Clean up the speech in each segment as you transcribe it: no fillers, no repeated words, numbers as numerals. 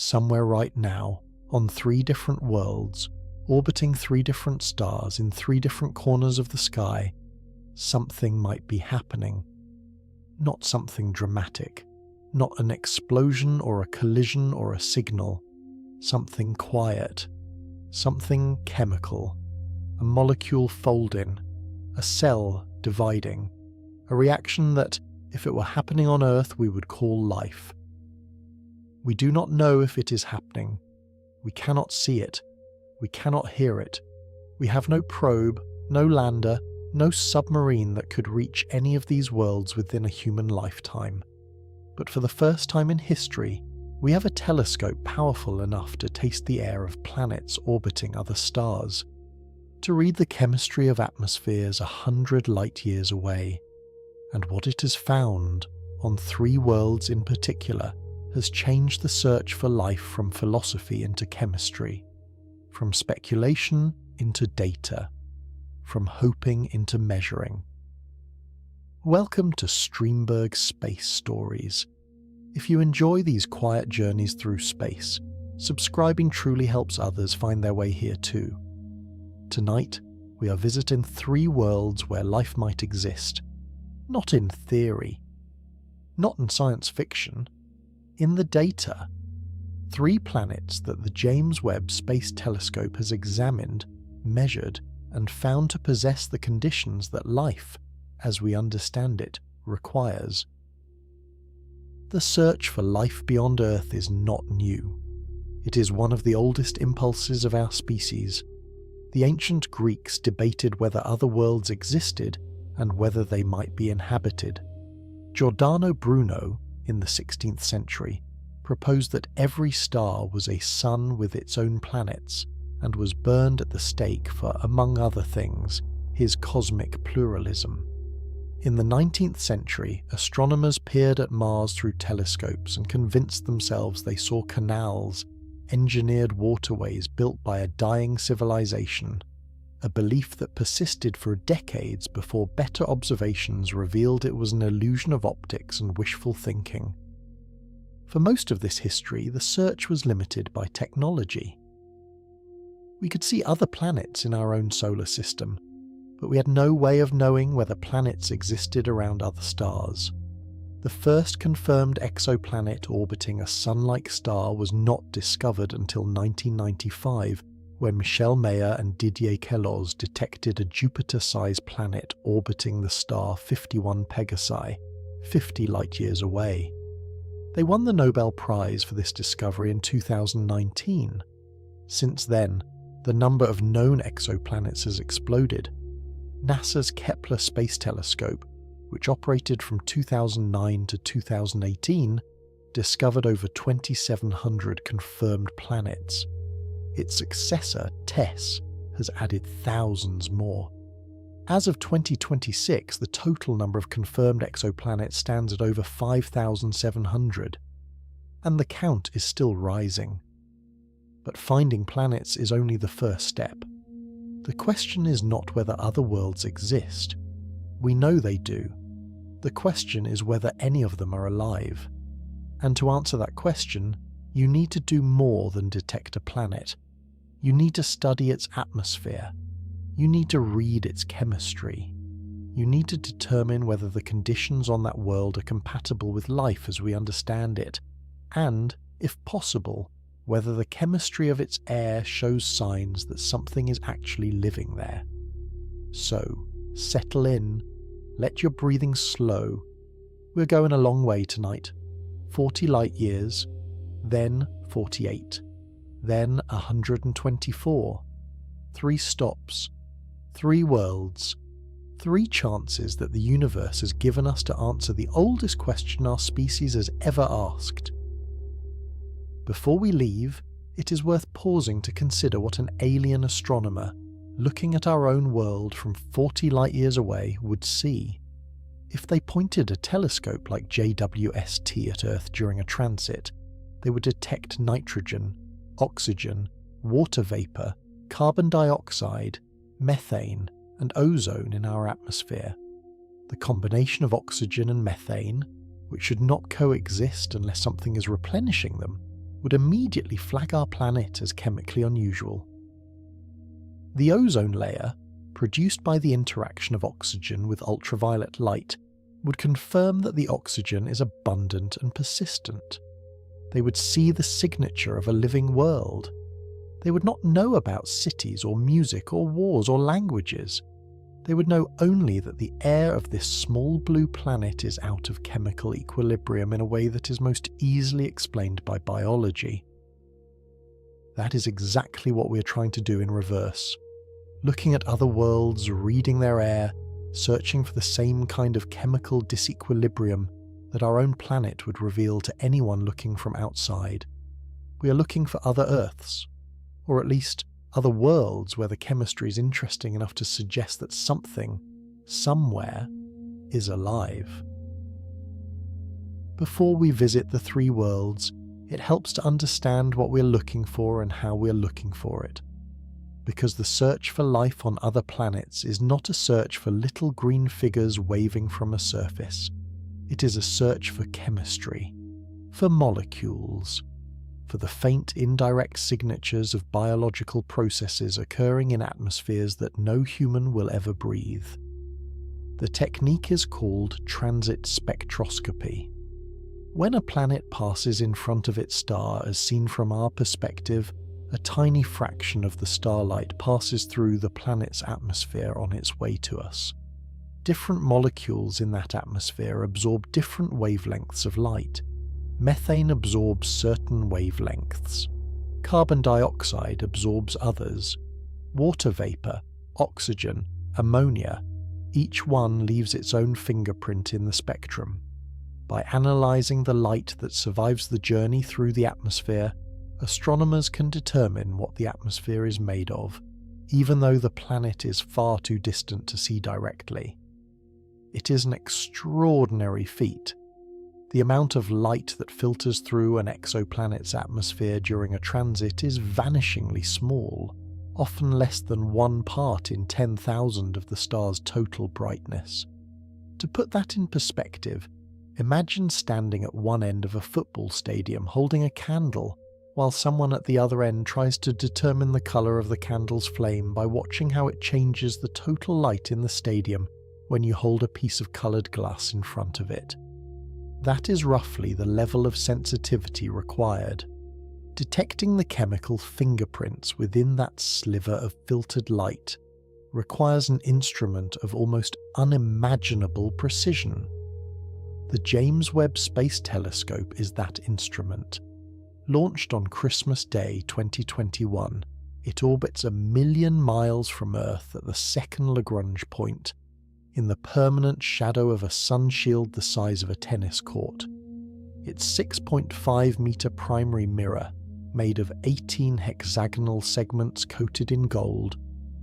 somewhere right now, on 3 different worlds, orbiting 3 different stars in 3 different corners of the sky, something might be happening. Not something dramatic, not an explosion or a collision or a signal, something quiet, something chemical, a molecule folding, a cell dividing, a reaction that, if it were happening on Earth, we would call life. We do not know if it is happening. We cannot see it. We cannot hear it. We have no probe, no lander, no submarine that could reach any of these worlds within a human lifetime. But for the first time in history, we have a telescope powerful enough to taste the air of planets orbiting other stars, to read the chemistry of atmospheres 100 light-years away. And what it has found, on 3 worlds in particular, has changed the search for life from philosophy into chemistry, from speculation into data, from hoping into measuring. Welcome to Strindberg Space Stories. If you enjoy these quiet journeys through space, subscribing truly helps others find their way here too. Tonight, we are visiting 3 worlds where life might exist. Not in theory, not in science fiction, in the data. 3 planets that the James Webb Space Telescope has examined, measured, and found to possess the conditions that life, as we understand it, requires. The search for life beyond Earth is not new. It is one of the oldest impulses of our species. The ancient Greeks debated whether other worlds existed and whether they might be inhabited. Giordano Bruno, in the 16th century, proposed that every star was a sun with its own planets and was burned at the stake for, among other things, his cosmic pluralism. In the 19th century, astronomers peered at Mars through telescopes and convinced themselves they saw canals, engineered waterways built by a dying civilization, a belief that persisted for decades before better observations revealed it was an illusion of optics and wishful thinking. For most of this history, the search was limited by technology. We could see other planets in our own solar system, but we had no way of knowing whether planets existed around other stars. The first confirmed exoplanet orbiting a sun-like star was not discovered until 1995, when Michel Mayor and Didier Queloz detected a Jupiter-sized planet orbiting the star 51 Pegasi, 50 light-years away. They won the Nobel Prize for this discovery in 2019. Since then, the number of known exoplanets has exploded. NASA's Kepler Space Telescope, which operated from 2009 to 2018, discovered over 2,700 confirmed planets. Its successor, TESS, has added thousands more. As of 2026, the total number of confirmed exoplanets stands at over 5,700, and the count is still rising. But finding planets is only the first step. The question is not whether other worlds exist. We know they do. The question is whether any of them are alive. And to answer that question, you need to do more than detect a planet. You need to study its atmosphere. You need to read its chemistry. You need to determine whether the conditions on that world are compatible with life as we understand it, and, if possible, whether the chemistry of its air shows signs that something is actually living there. So, settle in, let your breathing slow. We're going a long way tonight. 40 light years, then 48, then 124. 3 stops, 3 worlds, 3 chances that the universe has given us to answer the oldest question our species has ever asked. Before we leave, it is worth pausing to consider what an alien astronomer, looking at our own world from 40 light-years away, would see. If they pointed a telescope like JWST at Earth during a transit, they would detect nitrogen, oxygen, water vapor, carbon dioxide, methane, and ozone in our atmosphere. The combination of oxygen and methane, which should not coexist unless something is replenishing them, would immediately flag our planet as chemically unusual. The ozone layer, produced by the interaction of oxygen with ultraviolet light, would confirm that the oxygen is abundant and persistent. They would see the signature of a living world. They would not know about cities or music or wars or languages. They would know only that the air of this small blue planet is out of chemical equilibrium in a way that is most easily explained by biology. That is exactly what we are trying to do in reverse. Looking at other worlds, reading their air, searching for the same kind of chemical disequilibrium that our own planet would reveal to anyone looking from outside. We are looking for other Earths, or at least other worlds where the chemistry is interesting enough to suggest that something, somewhere, is alive. Before we visit the three worlds, it helps to understand what we're looking for and how we're looking for it. Because the search for life on other planets is not a search for little green figures waving from a surface. It is a search for chemistry, for molecules, for the faint indirect signatures of biological processes occurring in atmospheres that no human will ever breathe. The technique is called transit spectroscopy. When a planet passes in front of its star as seen from our perspective, a tiny fraction of the starlight passes through the planet's atmosphere on its way to us. Different molecules in that atmosphere absorb different wavelengths of light. Methane absorbs certain wavelengths. Carbon dioxide absorbs others. Water vapor, oxygen, ammonia, each one leaves its own fingerprint in the spectrum. By analysing the light that survives the journey through the atmosphere, astronomers can determine what the atmosphere is made of, even though the planet is far too distant to see directly. It is an extraordinary feat. The amount of light that filters through an exoplanet's atmosphere during a transit is vanishingly small, often less than 1 part in 10,000 of the star's total brightness. To put that in perspective, imagine standing at one end of a football stadium holding a candle, while someone at the other end tries to determine the colour of the candle's flame by watching how it changes the total light in the stadium when you hold a piece of coloured glass in front of it. That is roughly the level of sensitivity required. Detecting the chemical fingerprints within that sliver of filtered light requires an instrument of almost unimaginable precision. The James Webb Space Telescope is that instrument. Launched on Christmas Day 2021, it orbits 1 million miles from Earth at the second Lagrange point, in the permanent shadow of a sun shield the size of a tennis court. Its 6.5-meter primary mirror, made of 18 hexagonal segments coated in gold,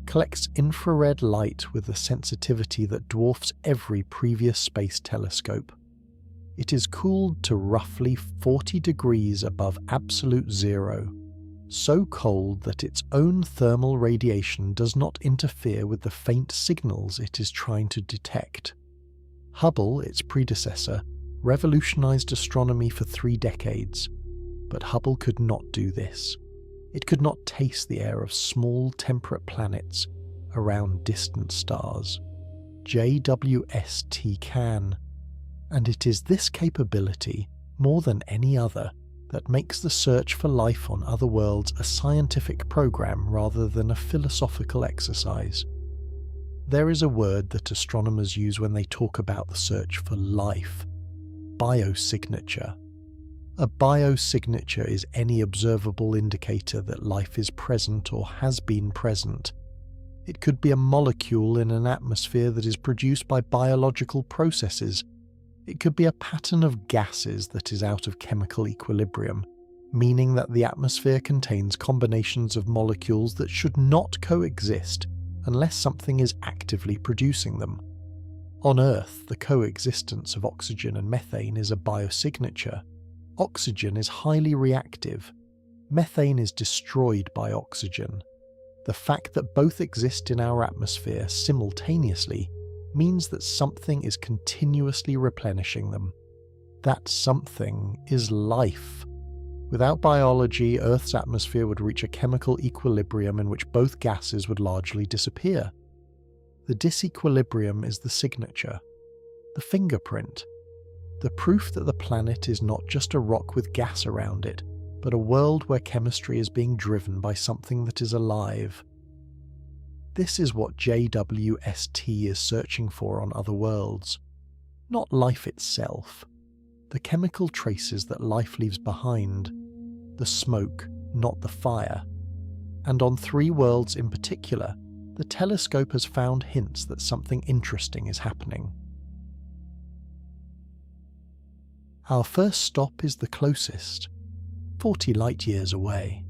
collects infrared light with a sensitivity that dwarfs every previous space telescope. It is cooled to roughly 40 degrees above absolute zero, so cold that its own thermal radiation does not interfere with the faint signals it is trying to detect. Hubble, its predecessor, revolutionized astronomy for 3 decades, but Hubble could not do this. It could not taste the air of small temperate planets around distant stars. JWST can, and it is this capability, more than any other, that makes the search for life on other worlds a scientific program rather than a philosophical exercise. There is a word that astronomers use when they talk about the search for life: biosignature. A biosignature is any observable indicator that life is present or has been present. It could be a molecule in an atmosphere that is produced by biological processes. It could be a pattern of gases that is out of chemical equilibrium, meaning that the atmosphere contains combinations of molecules that should not coexist unless something is actively producing them. On Earth, the coexistence of oxygen and methane is a biosignature. Oxygen is highly reactive. Methane is destroyed by oxygen. The fact that both exist in our atmosphere simultaneously means that something is continuously replenishing them. That something is life. Without biology, Earth's atmosphere would reach a chemical equilibrium in which both gases would largely disappear. The disequilibrium is the signature, the fingerprint, the proof that the planet is not just a rock with gas around it, but a world where chemistry is being driven by something that is alive. This is what JWST is searching for on other worlds. Not life itself, the chemical traces that life leaves behind, the smoke, not the fire. And on 3 worlds in particular, the telescope has found hints that something interesting is happening. Our first stop is the closest, 40 light-years away.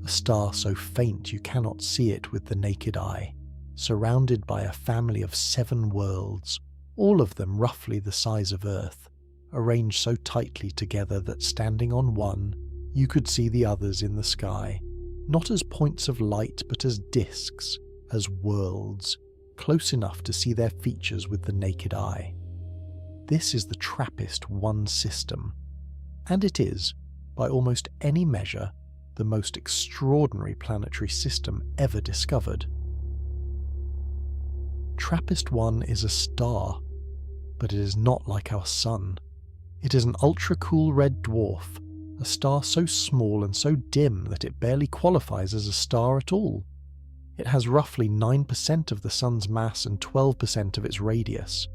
A star so faint you cannot see it with the naked eye, surrounded by a family of 7 worlds, all of them roughly the size of Earth, arranged so tightly together that standing on one, you could see the others in the sky, not as points of light but as disks, as worlds, close enough to see their features with the naked eye. This is the TRAPPIST-1 system, and it is, by almost any measure, the most extraordinary planetary system ever discovered. TRAPPIST-1 is a star, but it is not like our Sun. It is an ultra-cool red dwarf, a star so small and so dim that it barely qualifies as a star at all. It has roughly 9% of the Sun's mass and 12% of its radius.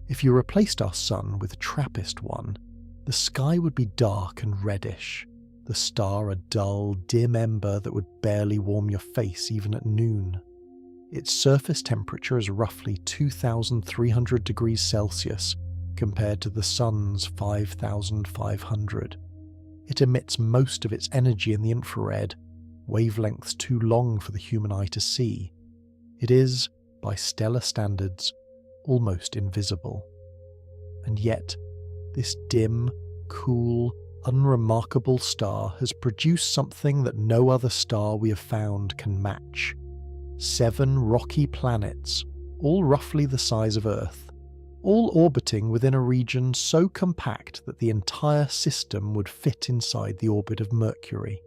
If you replaced our Sun with TRAPPIST-1, the sky would be dark and reddish, the star a dull, dim ember that would barely warm your face even at noon. Its surface temperature is roughly 2,300 degrees Celsius compared to the Sun's 5,500. It emits most of its energy in the infrared, wavelengths too long for the human eye to see. It is, by stellar standards, almost invisible. And yet, this dim, cool, unremarkable star has produced something that no other star we have found can match. 7 rocky planets, all roughly the size of Earth, all orbiting within a region so compact that the entire system would fit inside the orbit of Mercury.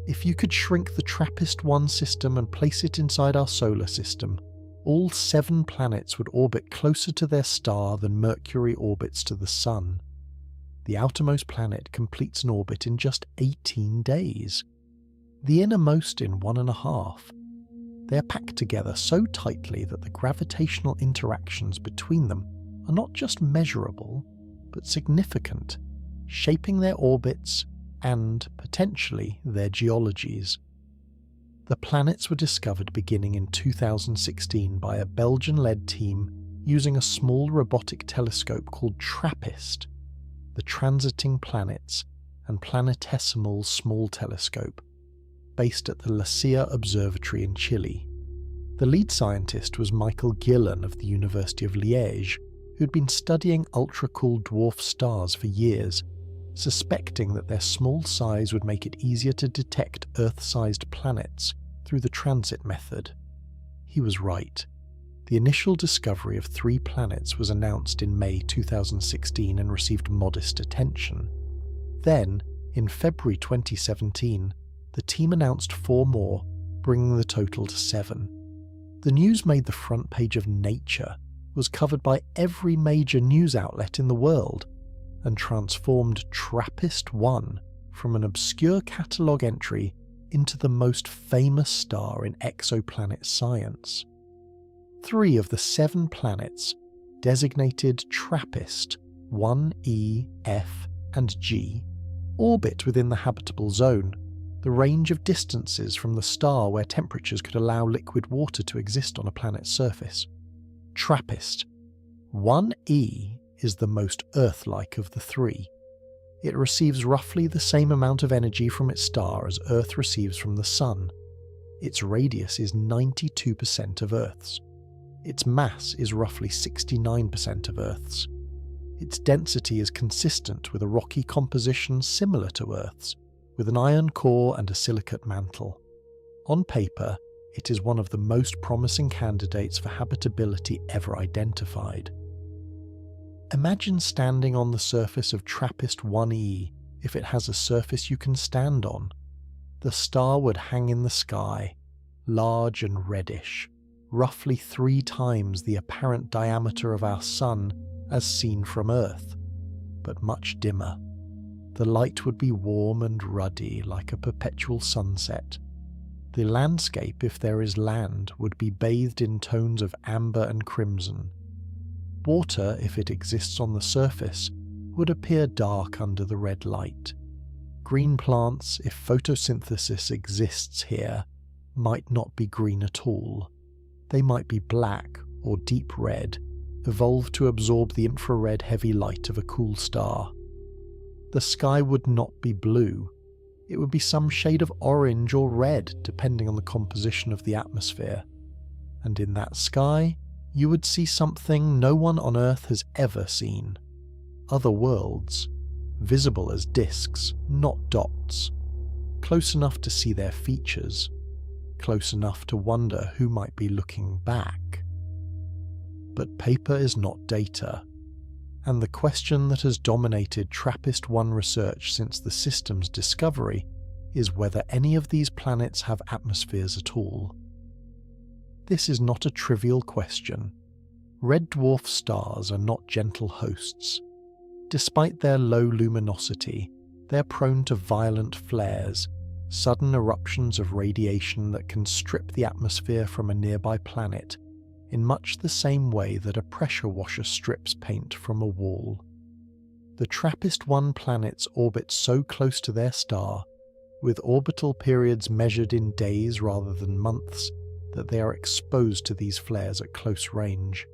If you could shrink the TRAPPIST-1 system and place it inside our solar system, all 7 planets would orbit closer to their star than Mercury orbits to the Sun. The outermost planet completes an orbit in just 18 days. The innermost in 1.5. They are packed together so tightly that the gravitational interactions between them are not just measurable, but significant, shaping their orbits and, potentially, their geologies. The planets were discovered beginning in 2016 by a Belgian-led team using a small robotic telescope called TRAPPIST, the Transiting Planets and Planetesimal Small Telescope, based at the La Silla Observatory in Chile. The lead scientist was Michael Gillen of the University of Liège, who'd been studying ultra-cool dwarf stars for years, suspecting that their small size would make it easier to detect Earth-sized planets through the transit method. He was right. The initial discovery of 3 planets was announced in May 2016 and received modest attention. Then, in February 2017, the team announced 4 more, bringing the total to 7. The news made the front page of Nature, was covered by every major news outlet in the world, and transformed TRAPPIST-1 from an obscure catalogue entry into the most famous star in exoplanet science. 3 of the 7 planets, designated TRAPPIST 1E, F, and G, orbit within the habitable zone, the range of distances from the star where temperatures could allow liquid water to exist on a planet's surface. TRAPPIST 1E is the most Earth-like of the 3. It receives roughly the same amount of energy from its star as Earth receives from the Sun. Its radius is 92% of Earth's. Its mass is roughly 69% of Earth's. Its density is consistent with a rocky composition similar to Earth's, with an iron core and a silicate mantle. On paper, it is one of the most promising candidates for habitability ever identified. Imagine standing on the surface of TRAPPIST-1e if it has a surface you can stand on. The star would hang in the sky, large and reddish, roughly 3 times the apparent diameter of our Sun as seen from Earth, but much dimmer. The light would be warm and ruddy like a perpetual sunset. The landscape, if there is land, would be bathed in tones of amber and crimson. Water, if it exists on the surface, would appear dark under the red light. Green plants, if photosynthesis exists here, might not be green at all. They might be black or deep red, evolved to absorb the infrared heavy light of a cool star. The sky would not be blue. It would be some shade of orange or red, depending on the composition of the atmosphere. And in that sky, you would see something no one on Earth has ever seen. Other worlds, visible as disks, not dots, close enough to see their features, close enough to wonder who might be looking back. But paper is not data, and the question that has dominated TRAPPIST-1 research since the system's discovery is whether any of these planets have atmospheres at all. This is not a trivial question. Red dwarf stars are not gentle hosts. Despite their low luminosity, they're prone to violent flares, sudden eruptions of radiation that can strip the atmosphere from a nearby planet, in much the same way that a pressure washer strips paint from a wall. The TRAPPIST-1 planets orbit so close to their star, with orbital periods measured in days rather than months, that they are exposed to these flares at close range.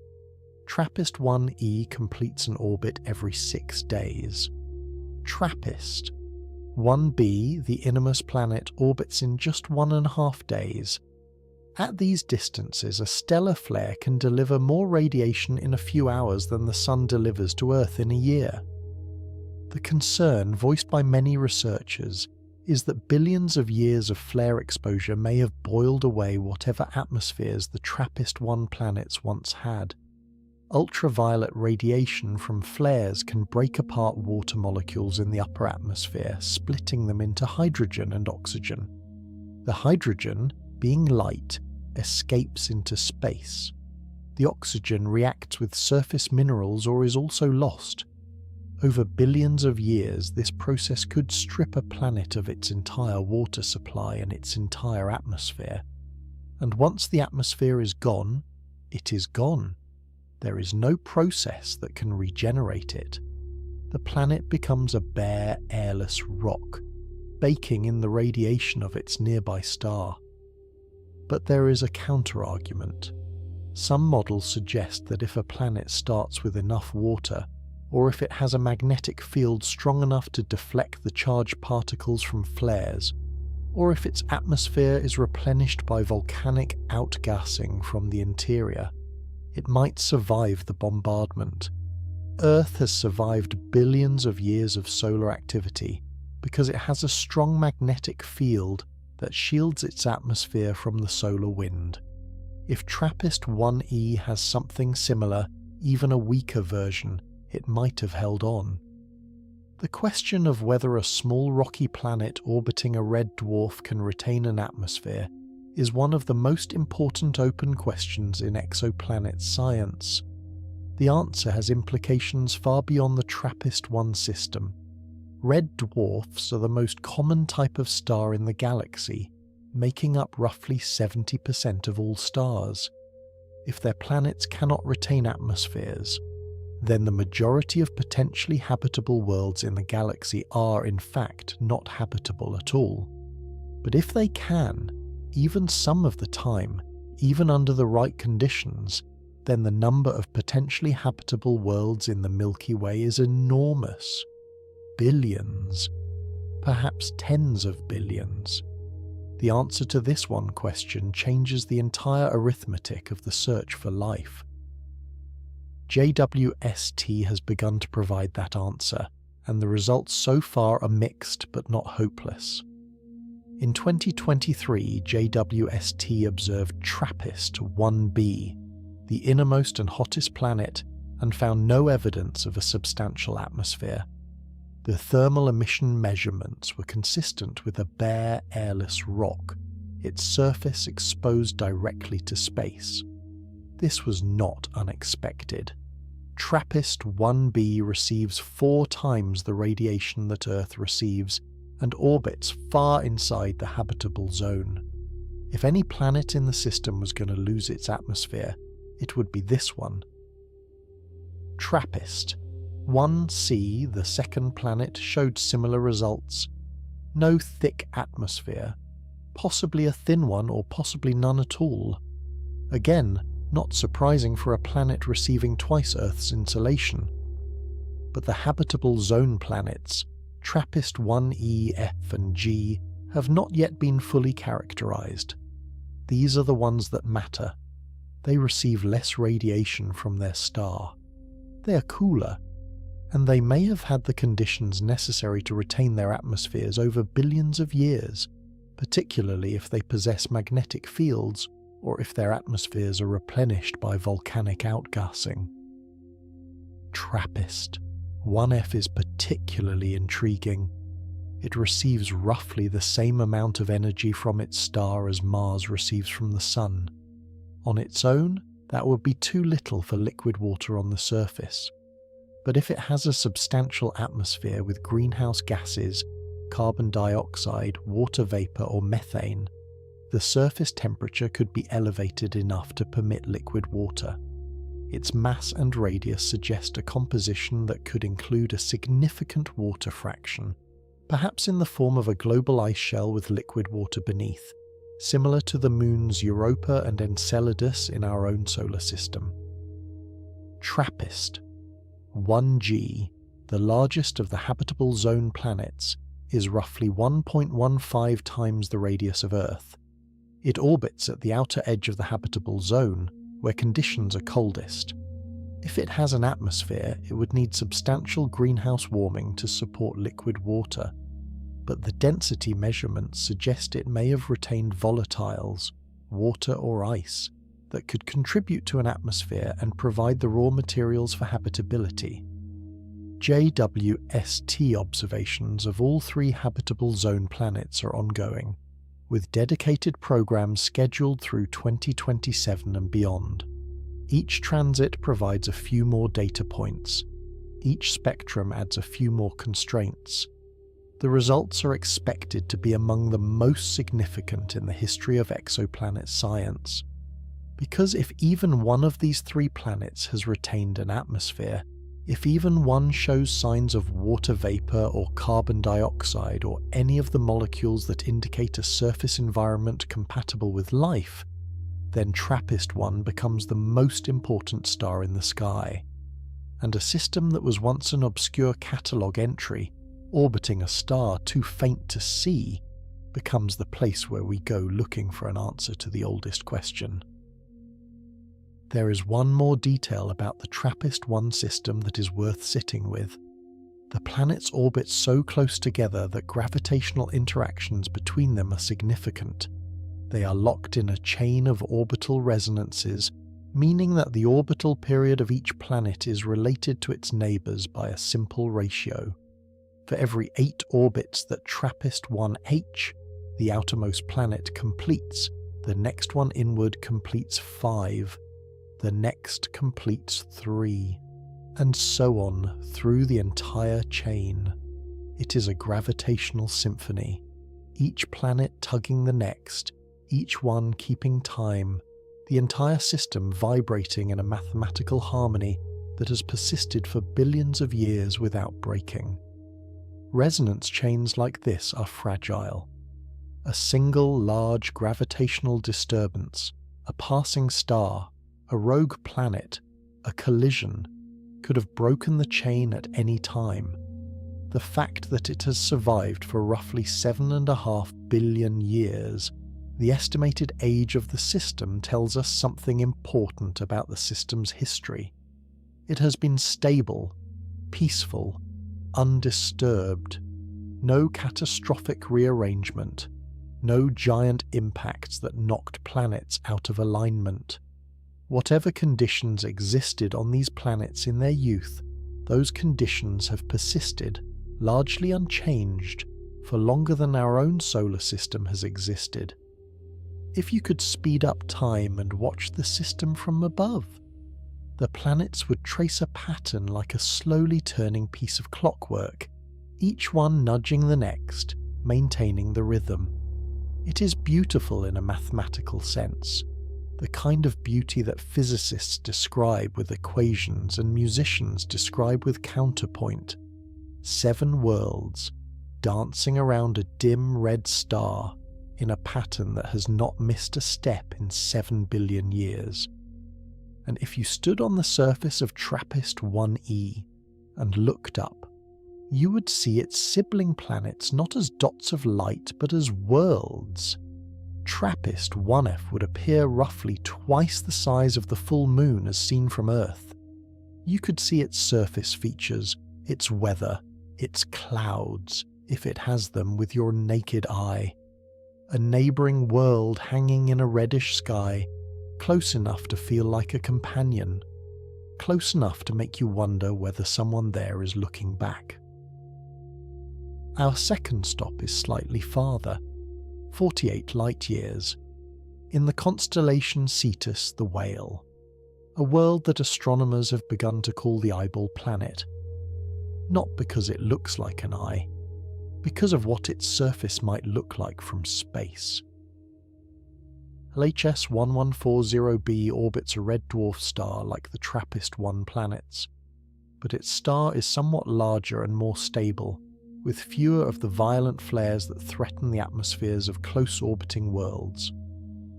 TRAPPIST-1e completes an orbit every 6 days. TRAPPIST-1b, the innermost planet, orbits in just 1.5 days. At these distances, a stellar flare can deliver more radiation in a few hours than the Sun delivers to Earth in a year. The concern, voiced by many researchers, is that billions of years of flare exposure may have boiled away whatever atmospheres the TRAPPIST-1 planets once had. Ultraviolet radiation from flares can break apart water molecules in the upper atmosphere, splitting them into hydrogen and oxygen. The hydrogen, being light, escapes into space. The oxygen reacts with surface minerals or is also lost. Over billions of years, this process could strip a planet of its entire water supply and its entire atmosphere. And once the atmosphere is gone, it is gone. There is no process that can regenerate it. The planet becomes a bare, airless rock, baking in the radiation of its nearby star. But there is a counter-argument. Some models suggest that if a planet starts with enough water, or if it has a magnetic field strong enough to deflect the charged particles from flares, or if its atmosphere is replenished by volcanic outgassing from the interior, it might survive the bombardment. Earth has survived billions of years of solar activity because it has a strong magnetic field that shields its atmosphere from the solar wind. If TRAPPIST-1e has something similar, even a weaker version, it might have held on. The question of whether a small rocky planet orbiting a red dwarf can retain an atmosphere is one of the most important open questions in exoplanet science. The answer has implications far beyond the TRAPPIST-1 system. Red dwarfs are the most common type of star in the galaxy, making up roughly 70% of all stars. If their planets cannot retain atmospheres, then the majority of potentially habitable worlds in the galaxy are in fact not habitable at all. But if they can, even some of the time, even under the right conditions, then the number of potentially habitable worlds in the Milky Way is enormous. Billions, perhaps tens of billions. The answer to this one question changes the entire arithmetic of the search for life. JWST has begun to provide that answer, and the results so far are mixed but not hopeless. In 2023, JWST observed TRAPPIST-1b, the innermost and hottest planet, and found no evidence of a substantial atmosphere. The thermal emission measurements were consistent with a bare, airless rock, its surface exposed directly to space. This was not unexpected. TRAPPIST-1b receives 4 times the radiation that Earth receives and orbits far inside the habitable zone. If any planet in the system was going to lose its atmosphere, it would be this one. TRAPPIST-1c, the second planet, showed similar results. No thick atmosphere, possibly a thin one or possibly none at all. Again, not surprising for a planet receiving twice Earth's insolation. But the habitable zone planets, TRAPPIST-1e, F and G, have not yet been fully characterized. These are the ones that matter. They receive less radiation from their star. They are cooler, and they may have had the conditions necessary to retain their atmospheres over billions of years, particularly if they possess magnetic fields or if their atmospheres are replenished by volcanic outgassing. TRAPPIST-1f is particularly intriguing. It receives roughly the same amount of energy from its star as Mars receives from the Sun. On its own, that would be too little for liquid water on the surface. But if it has a substantial atmosphere with greenhouse gases, carbon dioxide, water vapor, or methane, the surface temperature could be elevated enough to permit liquid water. Its mass and radius suggest a composition that could include a significant water fraction, perhaps in the form of a global ice shell with liquid water beneath, similar to the moons Europa and Enceladus in our own solar system. TRAPPIST-1g, the largest of the habitable zone planets, is roughly 1.15 times the radius of Earth. It orbits at the outer edge of the habitable zone, where conditions are coldest. If it has an atmosphere, it would need substantial greenhouse warming to support liquid water, but the density measurements suggest it may have retained volatiles, water or ice, that could contribute to an atmosphere and provide the raw materials for habitability. JWST observations of all 3 habitable zone planets are ongoing, with dedicated programs scheduled through 2027 and beyond. Each transit provides a few more data points. Each spectrum adds a few more constraints. The results are expected to be among the most significant in the history of exoplanet science. Because if even one of these 3 planets has retained an atmosphere, if even one shows signs of water vapor or carbon dioxide or any of the molecules that indicate a surface environment compatible with life, then TRAPPIST-1 becomes the most important star in the sky. And a system that was once an obscure catalogue entry, orbiting a star too faint to see, becomes the place where we go looking for an answer to the oldest question. There is one more detail about the TRAPPIST-1 system that is worth sitting with. The planets orbit so close together that gravitational interactions between them are significant. They are locked in a chain of orbital resonances, meaning that the orbital period of each planet is related to its neighbours by a simple ratio. For every 8 orbits that TRAPPIST-1h, the outermost planet, completes, the next one inward completes 5. The next completes 3, and so on through the entire chain. It is a gravitational symphony, each planet tugging the next, each one keeping time, the entire system vibrating in a mathematical harmony that has persisted for billions of years without breaking. Resonance chains like this are fragile. A single large gravitational disturbance, a passing star, a rogue planet, a collision, could have broken the chain at any time. The fact that it has survived for roughly 7.5 billion years, the estimated age of the system, tells us something important about the system's history. It has been stable, peaceful, undisturbed. No catastrophic rearrangement, no giant impacts that knocked planets out of alignment. Whatever conditions existed on these planets in their youth, those conditions have persisted, largely unchanged for longer than our own solar system has existed. If you could speed up time and watch the system from above, the planets would trace a pattern like a slowly turning piece of clockwork, each one nudging the next, maintaining the rhythm. It is beautiful in a mathematical sense, the kind of beauty that physicists describe with equations and musicians describe with counterpoint. 7 worlds, dancing around a dim red star in a pattern that has not missed a step in 7 billion years. And if you stood on the surface of TRAPPIST-1e and looked up, you would see its sibling planets not as dots of light but as worlds. TRAPPIST-1f would appear roughly twice the size of the full moon as seen from Earth. You could see its surface features, its weather, its clouds, if it has them, with your naked eye. A neighbouring world hanging in a reddish sky, close enough to feel like a companion, close enough to make you wonder whether someone there is looking back. Our second stop is slightly farther, 48 light-years, in the constellation Cetus the Whale, a world that astronomers have begun to call the eyeball planet, not because it looks like an eye, because of what its surface might look like from space. LHS 1140b orbits a red dwarf star like the TRAPPIST-1 planets, but its star is somewhat larger and more stable, with fewer of the violent flares that threaten the atmospheres of close-orbiting worlds.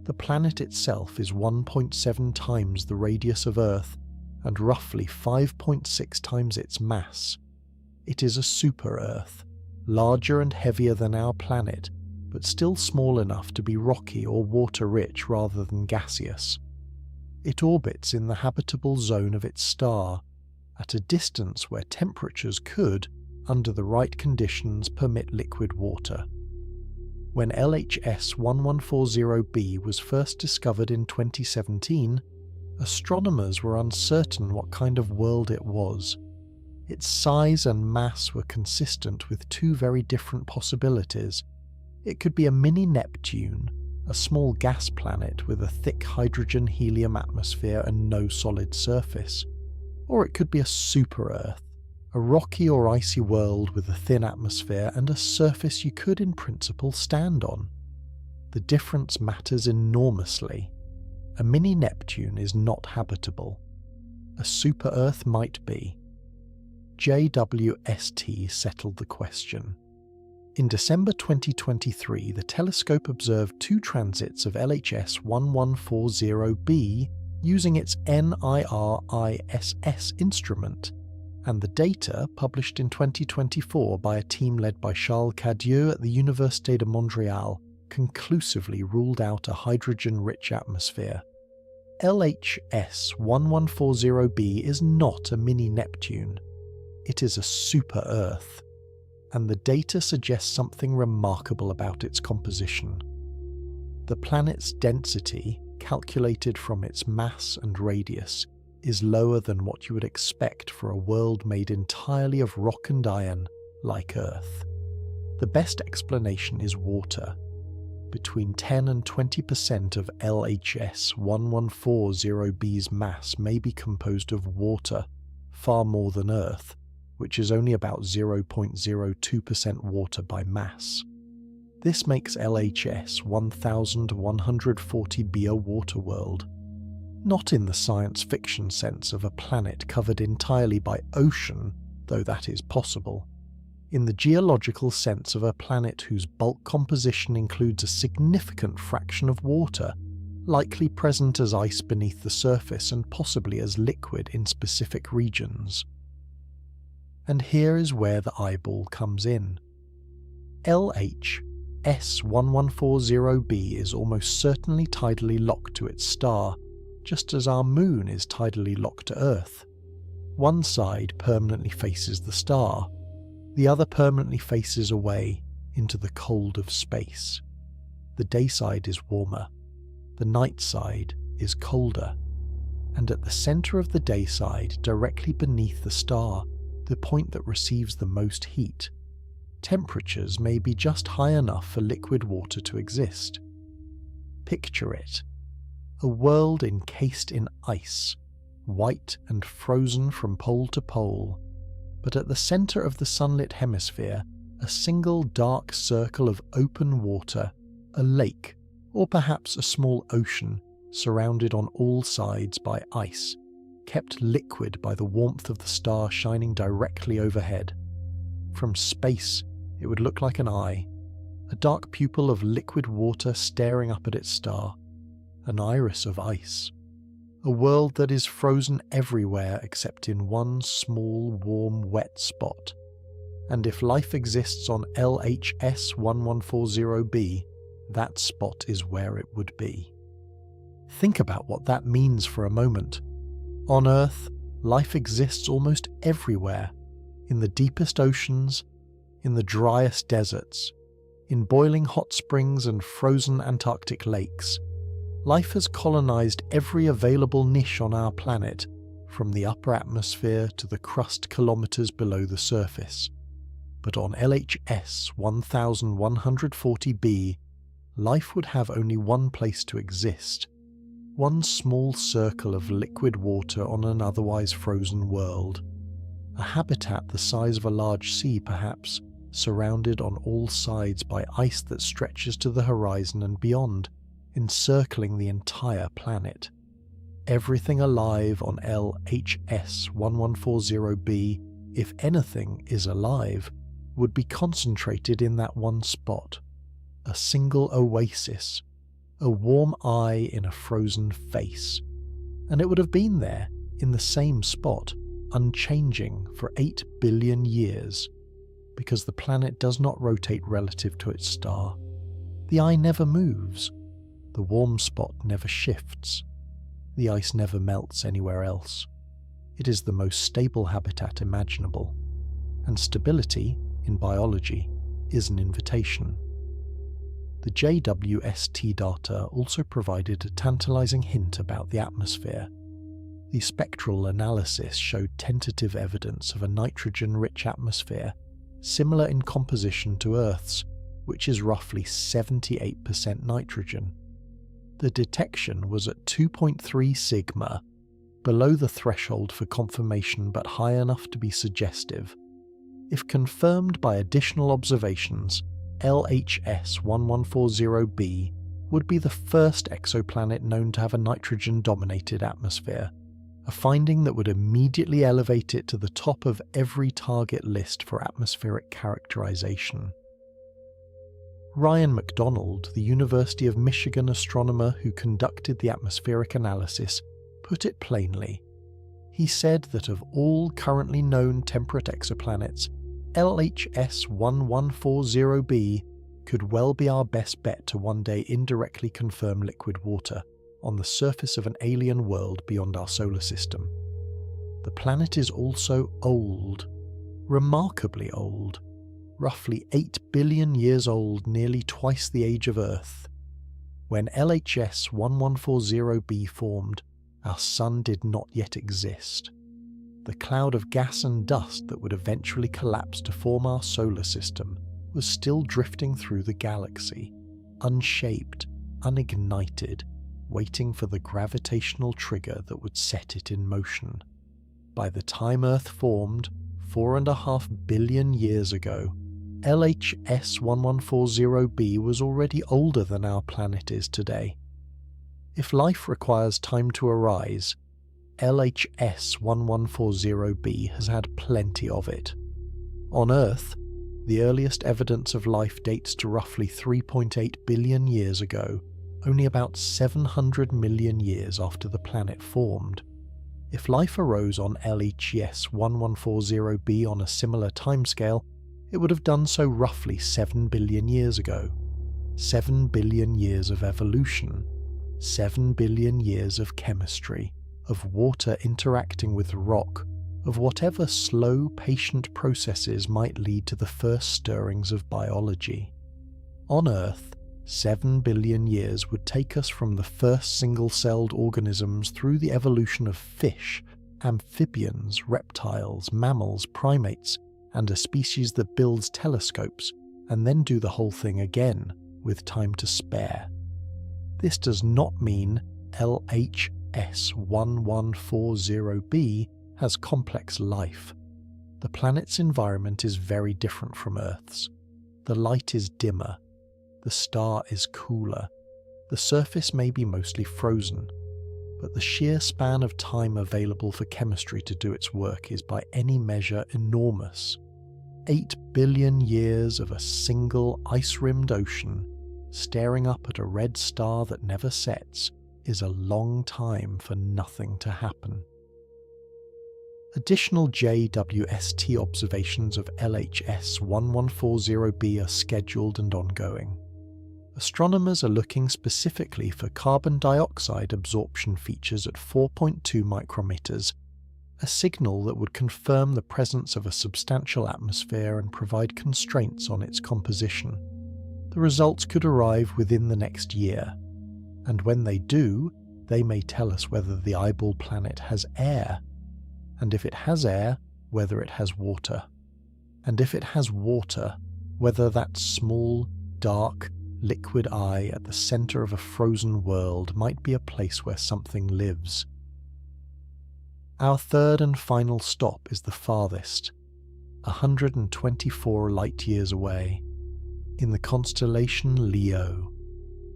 The planet itself is 1.7 times the radius of Earth and roughly 5.6 times its mass. It is a super-Earth, larger and heavier than our planet, but still small enough to be rocky or water-rich rather than gaseous. It orbits in the habitable zone of its star, at a distance where temperatures could, under the right conditions, permit liquid water. When LHS 1140b was first discovered in 2017, astronomers were uncertain what kind of world it was. Its size and mass were consistent with 2 very different possibilities. It could be a mini Neptune, a small gas planet with a thick hydrogen-helium atmosphere and no solid surface, or it could be a super-Earth, a rocky or icy world with a thin atmosphere and a surface you could in principle stand on. The difference matters enormously. A mini Neptune is not habitable. A super-Earth might be. JWST settled the question. In December 2023, the telescope observed 2 transits of LHS 1140b using its NIRISS instrument, and the data, published in 2024 by a team led by Charles Cadieux at the Université de Montréal, conclusively ruled out a hydrogen-rich atmosphere. LHS 1140b is not a mini Neptune. It is a super-Earth, and the data suggests something remarkable about its composition. The planet's density, calculated from its mass and radius, is lower than what you would expect for a world made entirely of rock and iron, like Earth. The best explanation is water. Between 10 and 20% of LHS 1140b's mass may be composed of water, far more than Earth, which is only about 0.02% water by mass. This makes LHS 1140b a water world, not in the science fiction sense of a planet covered entirely by ocean, though that is possible, in the geological sense of a planet whose bulk composition includes a significant fraction of water, likely present as ice beneath the surface and possibly as liquid in specific regions. And here is where the eyeball comes in. LHS 1140b is almost certainly tidally locked to its star, just as our moon is tidally locked to Earth. One side permanently faces the star, the other permanently faces away into the cold of space. The day side is warmer, the night side is colder, and at the centre of the day side, directly beneath the star, the point that receives the most heat, temperatures may be just high enough for liquid water to exist. Picture it: a world encased in ice, white and frozen from pole to pole, but at the centre of the sunlit hemisphere, a single dark circle of open water, a lake, or perhaps a small ocean, surrounded on all sides by ice, kept liquid by the warmth of the star shining directly overhead. From space, it would look like an eye, a dark pupil of liquid water staring up at its star, an iris of ice. A world that is frozen everywhere except in one small, warm, wet spot. And if life exists on LHS 1140b, that spot is where it would be. Think about what that means for a moment. On Earth, life exists almost everywhere, in the deepest oceans, in the driest deserts, in boiling hot springs and frozen Antarctic lakes. Life has colonized every available niche on our planet, from the upper atmosphere to the crust kilometers below the surface. But on LHS 1140b, life would have only one place to exist, one small circle of liquid water on an otherwise frozen world, a habitat the size of a large sea perhaps, surrounded on all sides by ice that stretches to the horizon and beyond, encircling the entire planet. Everything alive on LHS 1140b, if anything is alive, would be concentrated in that one spot, a single oasis, a warm eye in a frozen face, and it would have been there, in the same spot, unchanging for 8 billion years, because the planet does not rotate relative to its star. The eye never moves, the warm spot never shifts, the ice never melts anywhere else. It is the most stable habitat imaginable, and stability, in biology, is an invitation. The JWST data also provided a tantalizing hint about the atmosphere. The spectral analysis showed tentative evidence of a nitrogen-rich atmosphere, similar in composition to Earth's, which is roughly 78% nitrogen. The detection was at 2.3 sigma, below the threshold for confirmation but high enough to be suggestive. If confirmed by additional observations, LHS 1140b would be the first exoplanet known to have a nitrogen-dominated atmosphere, a finding that would immediately elevate it to the top of every target list for atmospheric characterization. Ryan McDonald, the University of Michigan astronomer who conducted the atmospheric analysis, put it plainly. He said that of all currently known temperate exoplanets, LHS 1140b could well be our best bet to one day indirectly confirm liquid water on the surface of an alien world beyond our solar system. The planet is also old, remarkably old, roughly 8 billion years old, nearly twice the age of Earth. When LHS 1140b formed, our Sun did not yet exist. The cloud of gas and dust that would eventually collapse to form our solar system was still drifting through the galaxy, unshaped, unignited, waiting for the gravitational trigger that would set it in motion. By the time Earth formed, 4.5 billion years ago, LHS 1140b was already older than our planet is today. If life requires time to arise, LHS 1140b has had plenty of it. On Earth, the earliest evidence of life dates to roughly 3.8 billion years ago, only about 700 million years after the planet formed. If life arose on LHS 1140b on a similar timescale, it would have done so roughly 7 billion years ago. 7 billion years of evolution, 7 billion years of chemistry, of water interacting with rock, of whatever slow, patient processes might lead to the first stirrings of biology. On Earth, 7 billion years would take us from the first single-celled organisms through the evolution of fish amphibians, reptiles, mammals, primates, and a species that builds telescopes and then do the whole thing again with time to spare. This does not mean LHS1140b has complex life. The planet's environment is very different from Earth's. The light is dimmer. The star is cooler. The surface may be mostly frozen, but the sheer span of time available for chemistry to do its work is by any measure enormous. 8 billion years of a single ice-rimmed ocean staring up at a red star that never sets is a long time for nothing to happen. Additional JWST observations of LHS 1140b are scheduled and ongoing. Astronomers are looking specifically for carbon dioxide absorption features at 4.2 micrometers, a signal that would confirm the presence of a substantial atmosphere and provide constraints on its composition. The results could arrive within the next year, and when they do, they may tell us whether the eyeball planet has air, and if it has air, whether it has water, and if it has water, whether that small, dark, liquid eye at the center of a frozen world might be a place where something lives. Our third and final stop is the farthest, 124 light-years away, in the constellation Leo,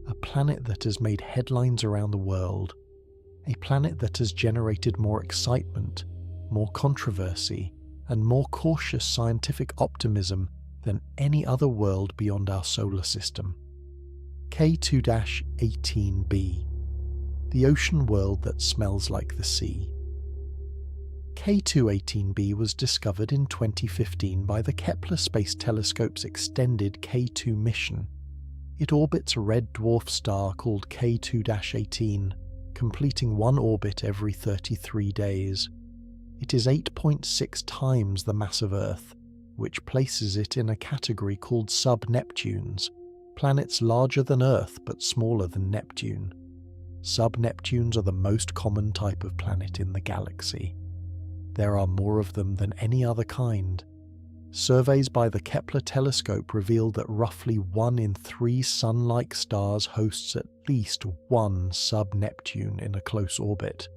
a planet that has made headlines around the world, a planet that has generated more excitement, more controversy, and more cautious scientific optimism than any other world beyond our solar system. K2-18b, the ocean world that smells like the sea. K2-18b was discovered in 2015 by the Kepler Space Telescope's extended K2 mission. It orbits a red dwarf star called K2-18, completing one orbit every 33 days. It is 8.6 times the mass of Earth, which places it in a category called sub-Neptunes, planets larger than Earth but smaller than Neptune. Sub-Neptunes are the most common type of planet in the galaxy. There are more of them than any other kind. Surveys by the Kepler telescope revealed that roughly 1 in 3 Sun-like stars hosts at least one sub-Neptune in a close orbit.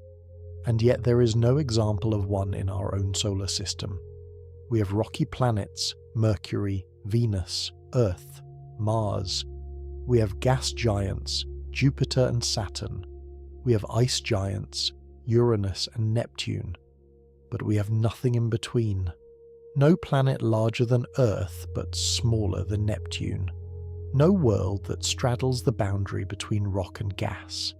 And yet there is no example of one in our own solar system. We have rocky planets, Mercury, Venus, Earth, Mars. We have gas giants, Jupiter and Saturn. We have ice giants, Uranus and Neptune. But we have nothing in between. No planet larger than Earth but smaller than Neptune. No world that straddles the boundary between rock and gas.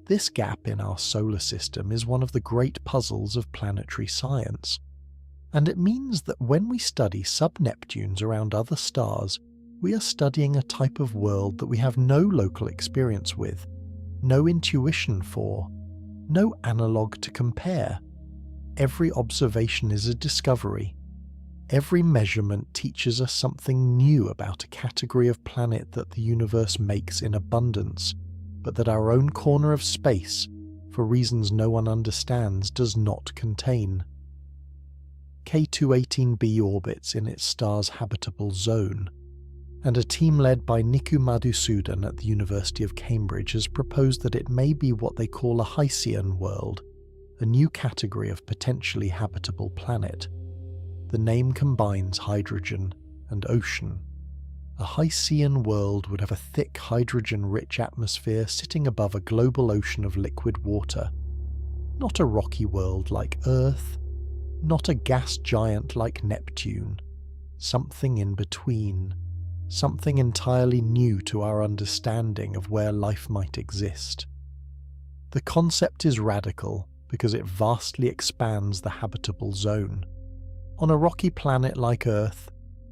This gap in our solar system is one of the great puzzles of planetary science. And it means that when we study sub-Neptunes around other stars, we are studying a type of world that we have no local experience with, no intuition for, no analogue to compare. Every observation is a discovery. Every measurement teaches us something new about a category of planet that the universe makes in abundance, but that our own corner of space, for reasons no one understands, does not contain. K2-18b orbits in its star's habitable zone, and a team led by Niku Madhusudan at the University of Cambridge has proposed that it may be what they call a Hycean world, a new category of potentially habitable planet. The name combines hydrogen and ocean. A Hycean world would have a thick hydrogen-rich atmosphere sitting above a global ocean of liquid water. Not a rocky world like Earth, not a gas giant like Neptune. Something in between. Something entirely new to our understanding of where life might exist. The concept is radical because it vastly expands the habitable zone. On a rocky planet like Earth,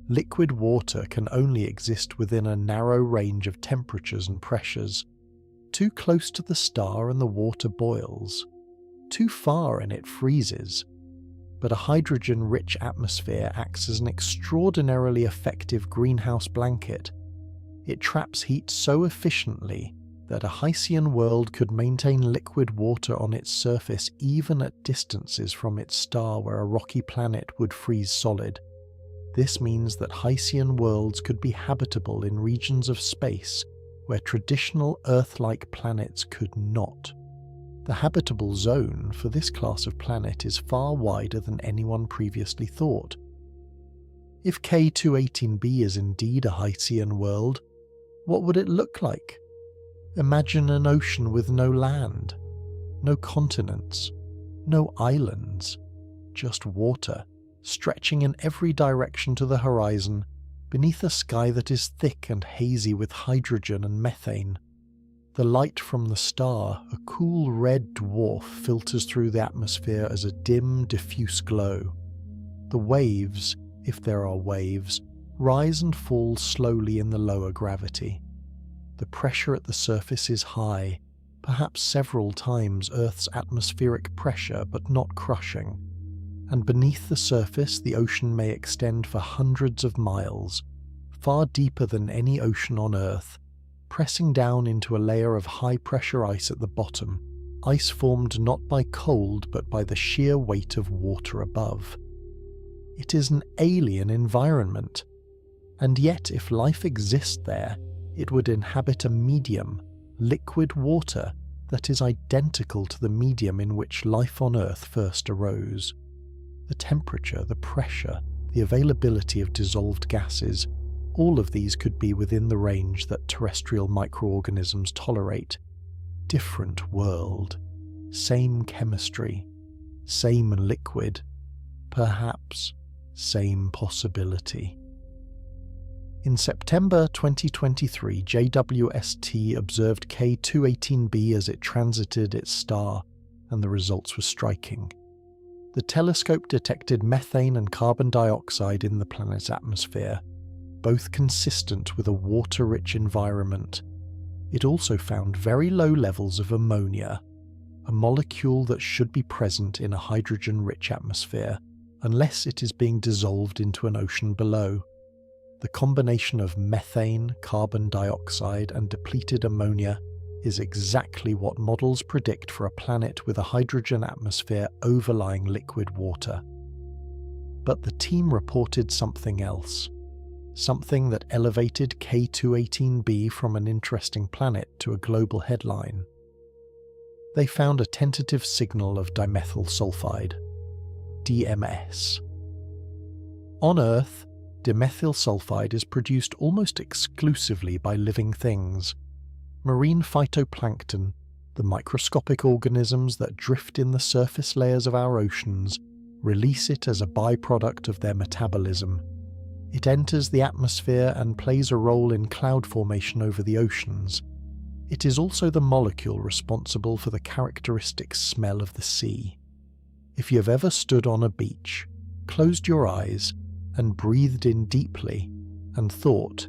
liquid water can only exist within a narrow range of temperatures and pressures. Too close to the star and the water boils. Too far and it freezes. But a hydrogen-rich atmosphere acts as an extraordinarily effective greenhouse blanket. It traps heat so efficiently that a Haitian world could maintain liquid water on its surface even at distances from its star where a rocky planet would freeze solid. This means that Haitian worlds could be habitable in regions of space where traditional Earth-like planets could not. The habitable zone for this class of planet is far wider than anyone previously thought. If K218b is indeed a Haitian world, what would it look like? Imagine an ocean with no land, no continents, no islands, just water, stretching in every direction to the horizon, beneath a sky that is thick and hazy with hydrogen and methane. The light from the star, a cool red dwarf, filters through the atmosphere as a dim, diffuse glow. The waves, if there are waves, rise and fall slowly in the lower gravity. The pressure at the surface is high, perhaps several times Earth's atmospheric pressure, but not crushing. And beneath the surface, the ocean may extend for hundreds of miles, far deeper than any ocean on Earth, pressing down into a layer of high-pressure ice at the bottom, ice formed not by cold but by the sheer weight of water above. It is an alien environment, and yet if life exists there, it would inhabit a medium, liquid water, that is identical to the medium in which life on Earth first arose. The temperature, the pressure, the availability of dissolved gases, all of these could be within the range that terrestrial microorganisms tolerate. Different world, same chemistry, same liquid, perhaps same possibility. In September 2023, JWST observed K218b as it transited its star, and the results were striking. The telescope detected methane and carbon dioxide in the planet's atmosphere, both consistent with a water-rich environment. It also found very low levels of ammonia, a molecule that should be present in a hydrogen-rich atmosphere, unless it is being dissolved into an ocean below. The combination of methane, carbon dioxide, and depleted ammonia is exactly what models predict for a planet with a hydrogen atmosphere overlying liquid water. But the team reported something else, something that elevated K218b from an interesting planet to a global headline. They found a tentative signal of dimethyl sulfide, DMS. On Earth, dimethyl sulfide is produced almost exclusively by living things. Marine phytoplankton, the microscopic organisms that drift in the surface layers of our oceans, release it as a byproduct of their metabolism. It enters the atmosphere and plays a role in cloud formation over the oceans. It is also the molecule responsible for the characteristic smell of the sea. If you have ever stood on a beach, closed your eyes, and breathed in deeply, and thought,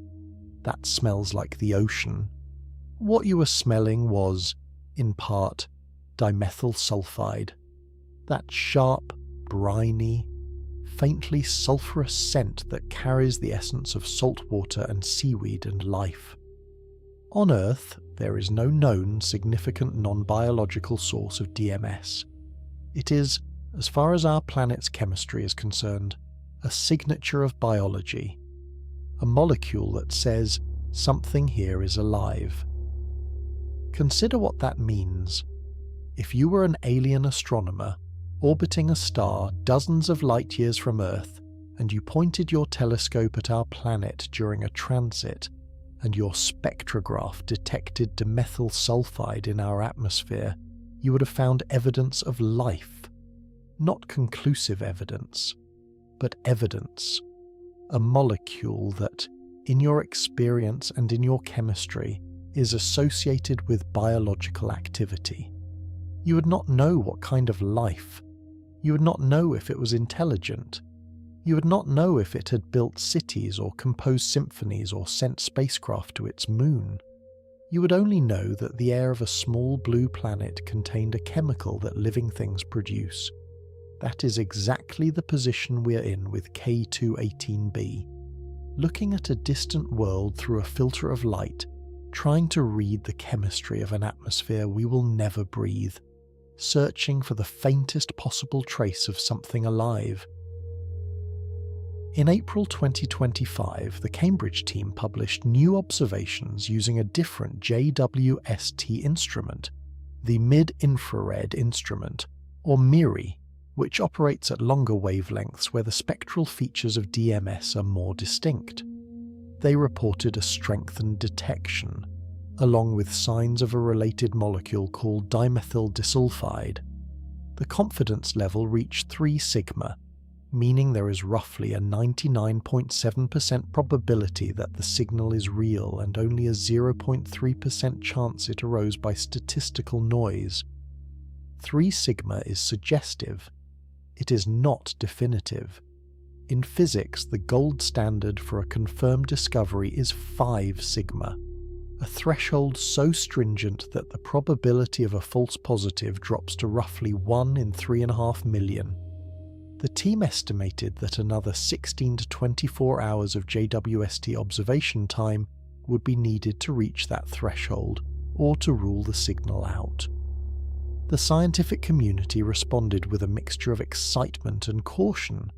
"That smells like the ocean," what you were smelling was, in part, dimethyl sulfide, that sharp, briny, faintly sulphurous scent that carries the essence of salt water and seaweed and life. On Earth, there is no known significant non-biological source of DMS. It is, as far as our planet's chemistry is concerned, a signature of biology, a molecule that says something here is alive. Consider what that means. If you were an alien astronomer orbiting a star dozens of light years from Earth, and you pointed your telescope at our planet during a transit, and your spectrograph detected dimethyl sulfide in our atmosphere, you would have found evidence of life. Not conclusive evidence, but evidence. A molecule that, in your experience and in your chemistry, is associated with biological activity. You would not know what kind of life. You would not know if it was intelligent. You would not know if it had built cities or composed symphonies or sent spacecraft to its moon. You would only know that the air of a small blue planet contained a chemical that living things produce. That is exactly the position we're in with K218b. Looking at a distant world through a filter of light, trying to read the chemistry of an atmosphere we will never breathe, searching for the faintest possible trace of something alive. In April 2025, the Cambridge team published new observations using a different JWST instrument, the Mid-Infrared Instrument, or MIRI, which operates at longer wavelengths where the spectral features of DMS are more distinct. They reported a strengthened detection, along with signs of a related molecule called dimethyl disulfide. The confidence level reached 3 sigma, meaning there is roughly a 99.7% probability that the signal is real and only a 0.3% chance it arose by statistical noise. 3 sigma is suggestive. It is not definitive. In physics, the gold standard for a confirmed discovery is 5 sigma, a threshold so stringent that the probability of a false positive drops to roughly 1 in 3.5 million. The team estimated that another 16 to 24 hours of JWST observation time would be needed to reach that threshold, or to rule the signal out. The scientific community responded with a mixture of excitement and caution.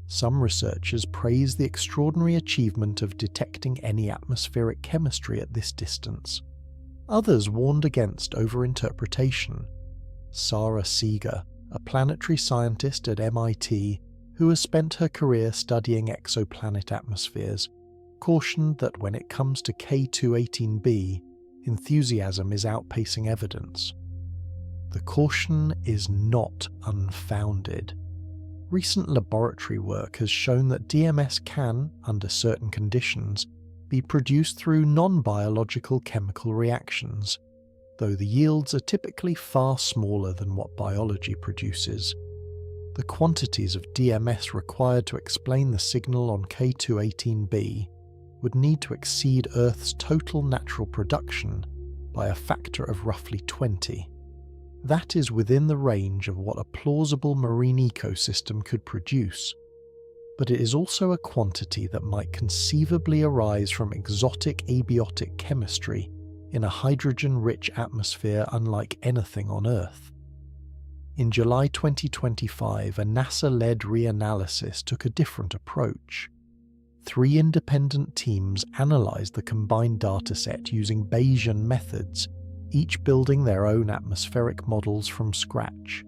Some researchers praised the extraordinary achievement of detecting any atmospheric chemistry at this distance. Others warned against overinterpretation. Sarah Seeger, a planetary scientist at MIT who has spent her career studying exoplanet atmospheres, cautioned that when it comes to K218b, enthusiasm is outpacing evidence. The caution is not unfounded. Recent laboratory work has shown that DMS can, under certain conditions, be produced through non-biological chemical reactions, though the yields are typically far smaller than what biology produces. The quantities of DMS required to explain the signal on K218b would need to exceed Earth's total natural production by a factor of roughly 20. That is within the range of what a plausible marine ecosystem could produce, but it is also a quantity that might conceivably arise from exotic abiotic chemistry in a hydrogen-rich atmosphere unlike anything on Earth. In July 2025, a NASA-led reanalysis took a different approach. 3 independent teams analysed the combined dataset using Bayesian methods, each building their own atmospheric models from scratch.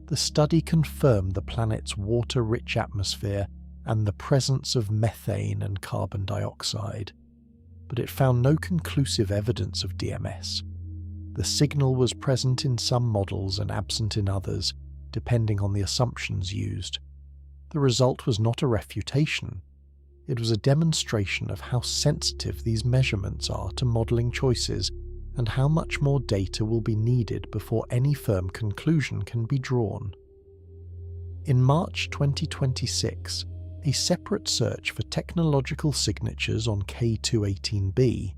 The study confirmed the planet's water-rich atmosphere and the presence of methane and carbon dioxide, but it found no conclusive evidence of DMS. The signal was present in some models and absent in others, depending on the assumptions used. The result was not a refutation. It was a demonstration of how sensitive these measurements are to modelling choices and how much more data will be needed before any firm conclusion can be drawn. In March 2026, a separate search for technological signatures on K218b,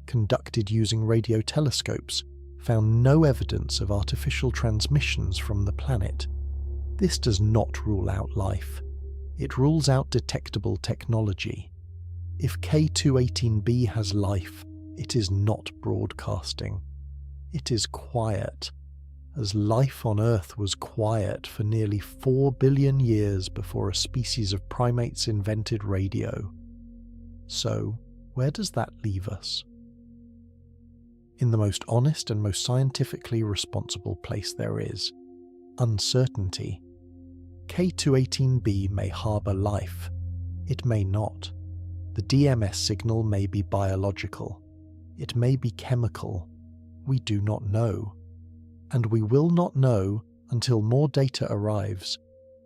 conducted using radio telescopes, found no evidence of artificial transmissions from the planet. This does not rule out life. It rules out detectable technology. If K218b has life, it is not broadcasting. It is quiet, as life on Earth was quiet for nearly 4 billion years before a species of primates invented radio. So, where does that leave us? In the most honest and most scientifically responsible place there is, uncertainty. K218b may harbour life. It may not. The DMS signal may be biological. It may be chemical. We do not know. And we will not know until more data arrives,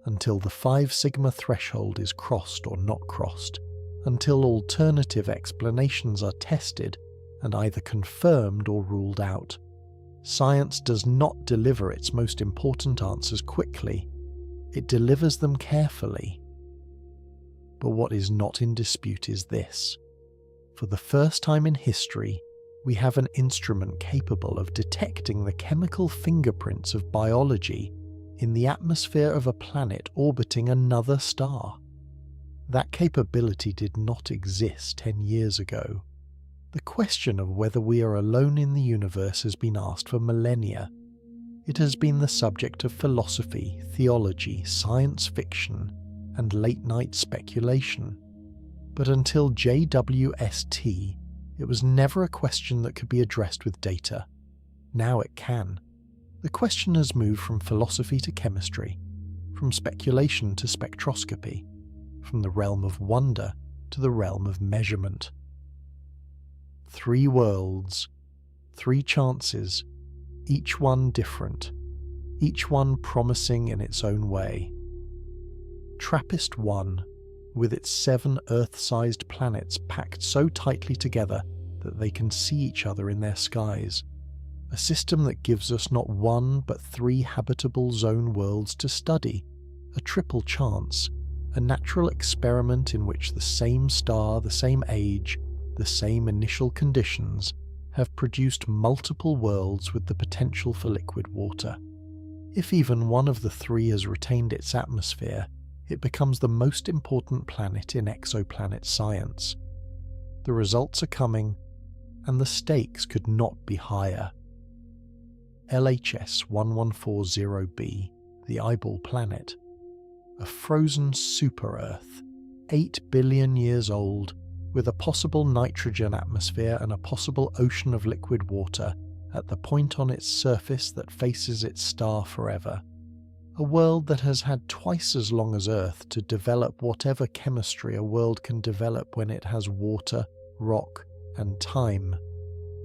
until the 5 sigma threshold is crossed or not crossed, until alternative explanations are tested and either confirmed or ruled out. Science does not deliver its most important answers quickly. It delivers them carefully. But what is not in dispute is this. For the first time in history, we have an instrument capable of detecting the chemical fingerprints of biology in the atmosphere of a planet orbiting another star. That capability did not exist 10 years ago. The question of whether we are alone in the universe has been asked for millennia. It has been the subject of philosophy, theology, science fiction, and late-night speculation. But until JWST, it was never a question that could be addressed with data. Now it can. The question has moved from philosophy to chemistry, from speculation to spectroscopy, from the realm of wonder to the realm of measurement. 3 worlds, 3 chances, each one different, each one promising in its own way. TRAPPIST-1, with its 7 Earth-sized planets packed so tightly together that they can see each other in their skies. A system that gives us not 1 but 3 habitable zone worlds to study, a triple chance, a natural experiment in which the same star, the same age, the same initial conditions have produced multiple worlds with the potential for liquid water. If even one of the 3 has retained its atmosphere, it becomes the most important planet in exoplanet science. The results are coming, and the stakes could not be higher. LHS 1140b, the eyeball planet, a frozen super-Earth, 8 billion years old, with a possible nitrogen atmosphere and a possible ocean of liquid water at the point on its surface that faces its star forever. A world that has had twice as long as Earth to develop whatever chemistry a world can develop when it has water, rock, and time.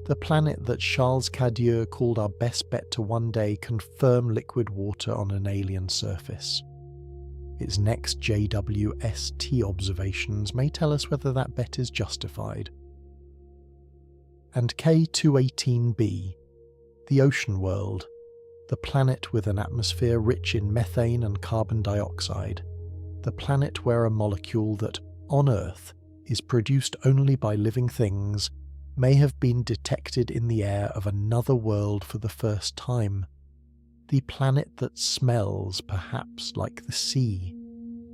The planet that Charles Cadieux called our best bet to one day confirm liquid water on an alien surface. Its next JWST observations may tell us whether that bet is justified. And K218b, the ocean world, the planet with an atmosphere rich in methane and carbon dioxide, the planet where a molecule that, on Earth, is produced only by living things, may have been detected in the air of another world for the first time. The planet that smells perhaps like the sea.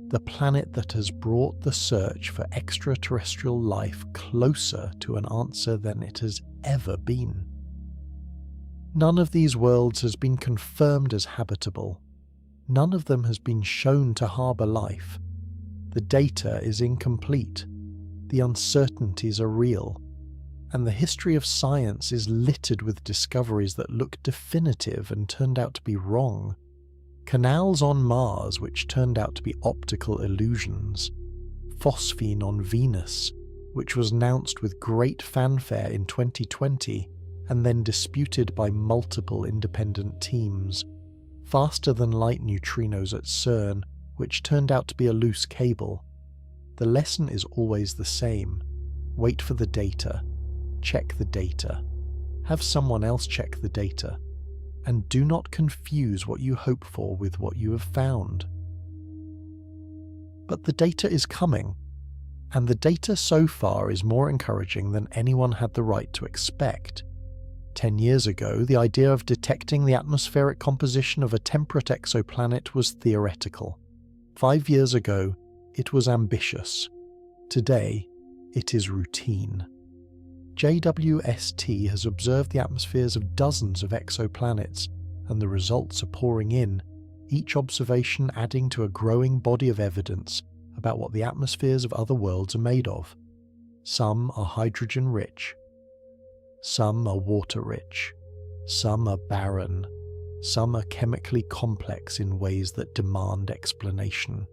The planet that has brought the search for extraterrestrial life closer to an answer than it has ever been. None of these worlds has been confirmed as habitable. None of them has been shown to harbour life. The data is incomplete. The uncertainties are real. And the history of science is littered with discoveries that look definitive and turned out to be wrong. Canals on Mars which turned out to be optical illusions. Phosphine on Venus, which was announced with great fanfare in 2020 and then disputed by multiple independent teams. Faster-than-light neutrinos at CERN, which turned out to be a loose cable. The lesson is always the same. Wait for the data. Check the data. Have someone else check the data. And do not confuse what you hope for with what you have found. But the data is coming, and the data so far is more encouraging than anyone had the right to expect. 10 years ago, the idea of detecting the atmospheric composition of a temperate exoplanet was theoretical. 5 years ago, it was ambitious. Today, it is routine. JWST has observed the atmospheres of dozens of exoplanets, and the results are pouring in, each observation adding to a growing body of evidence about what the atmospheres of other worlds are made of. Some are hydrogen-rich. Some are water-rich. Some are barren. Some are chemically complex in ways that demand explanation.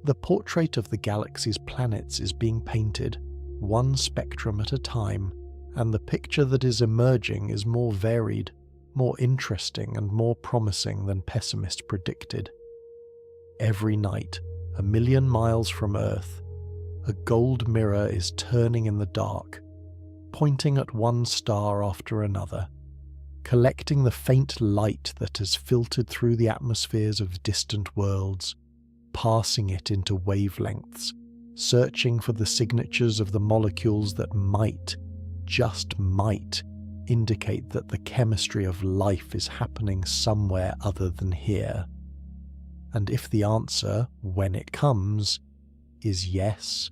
The portrait of the galaxy's planets is being painted, one spectrum at a time, and the picture that is emerging is more varied, more interesting and more promising than pessimists predicted. Every night, 1 million miles from Earth, a gold mirror is turning in the dark, pointing at one star after another, collecting the faint light that has filtered through the atmospheres of distant worlds, passing it into wavelengths, searching for the signatures of the molecules that might, just might, indicate that the chemistry of life is happening somewhere other than here. And if the answer, when it comes, is yes,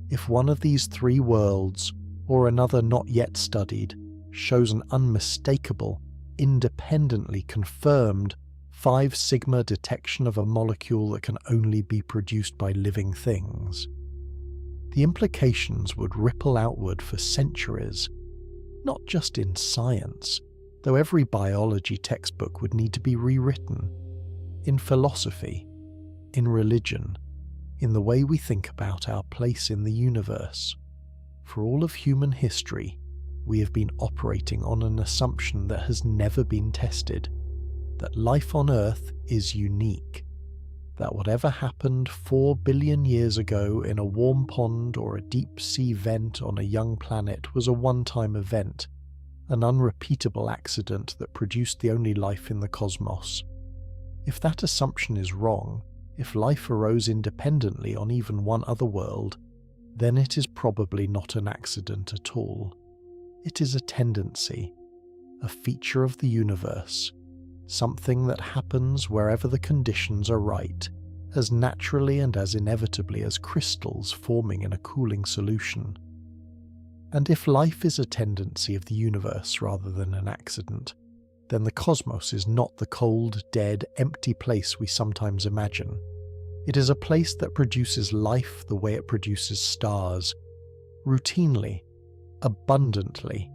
if one of these 3 worlds, or another not yet studied, shows an unmistakable, independently confirmed 5 sigma detection of a molecule that can only be produced by living things, the implications would ripple outward for centuries, not just in science, though every biology textbook would need to be rewritten, in philosophy, in religion, in the way we think about our place in the universe. For all of human history, we have been operating on an assumption that has never been tested, that life on Earth is unique, that whatever happened 4 billion years ago in a warm pond or a deep sea vent on a young planet was a one-time event, an unrepeatable accident that produced the only life in the cosmos. If that assumption is wrong, if life arose independently on even one other world, then it is probably not an accident at all. It is a tendency, a feature of the universe, something that happens wherever the conditions are right, as naturally and as inevitably as crystals forming in a cooling solution. And if life is a tendency of the universe rather than an accident, then the cosmos is not the cold, dead, empty place we sometimes imagine. It is a place that produces life the way it produces stars, routinely, abundantly,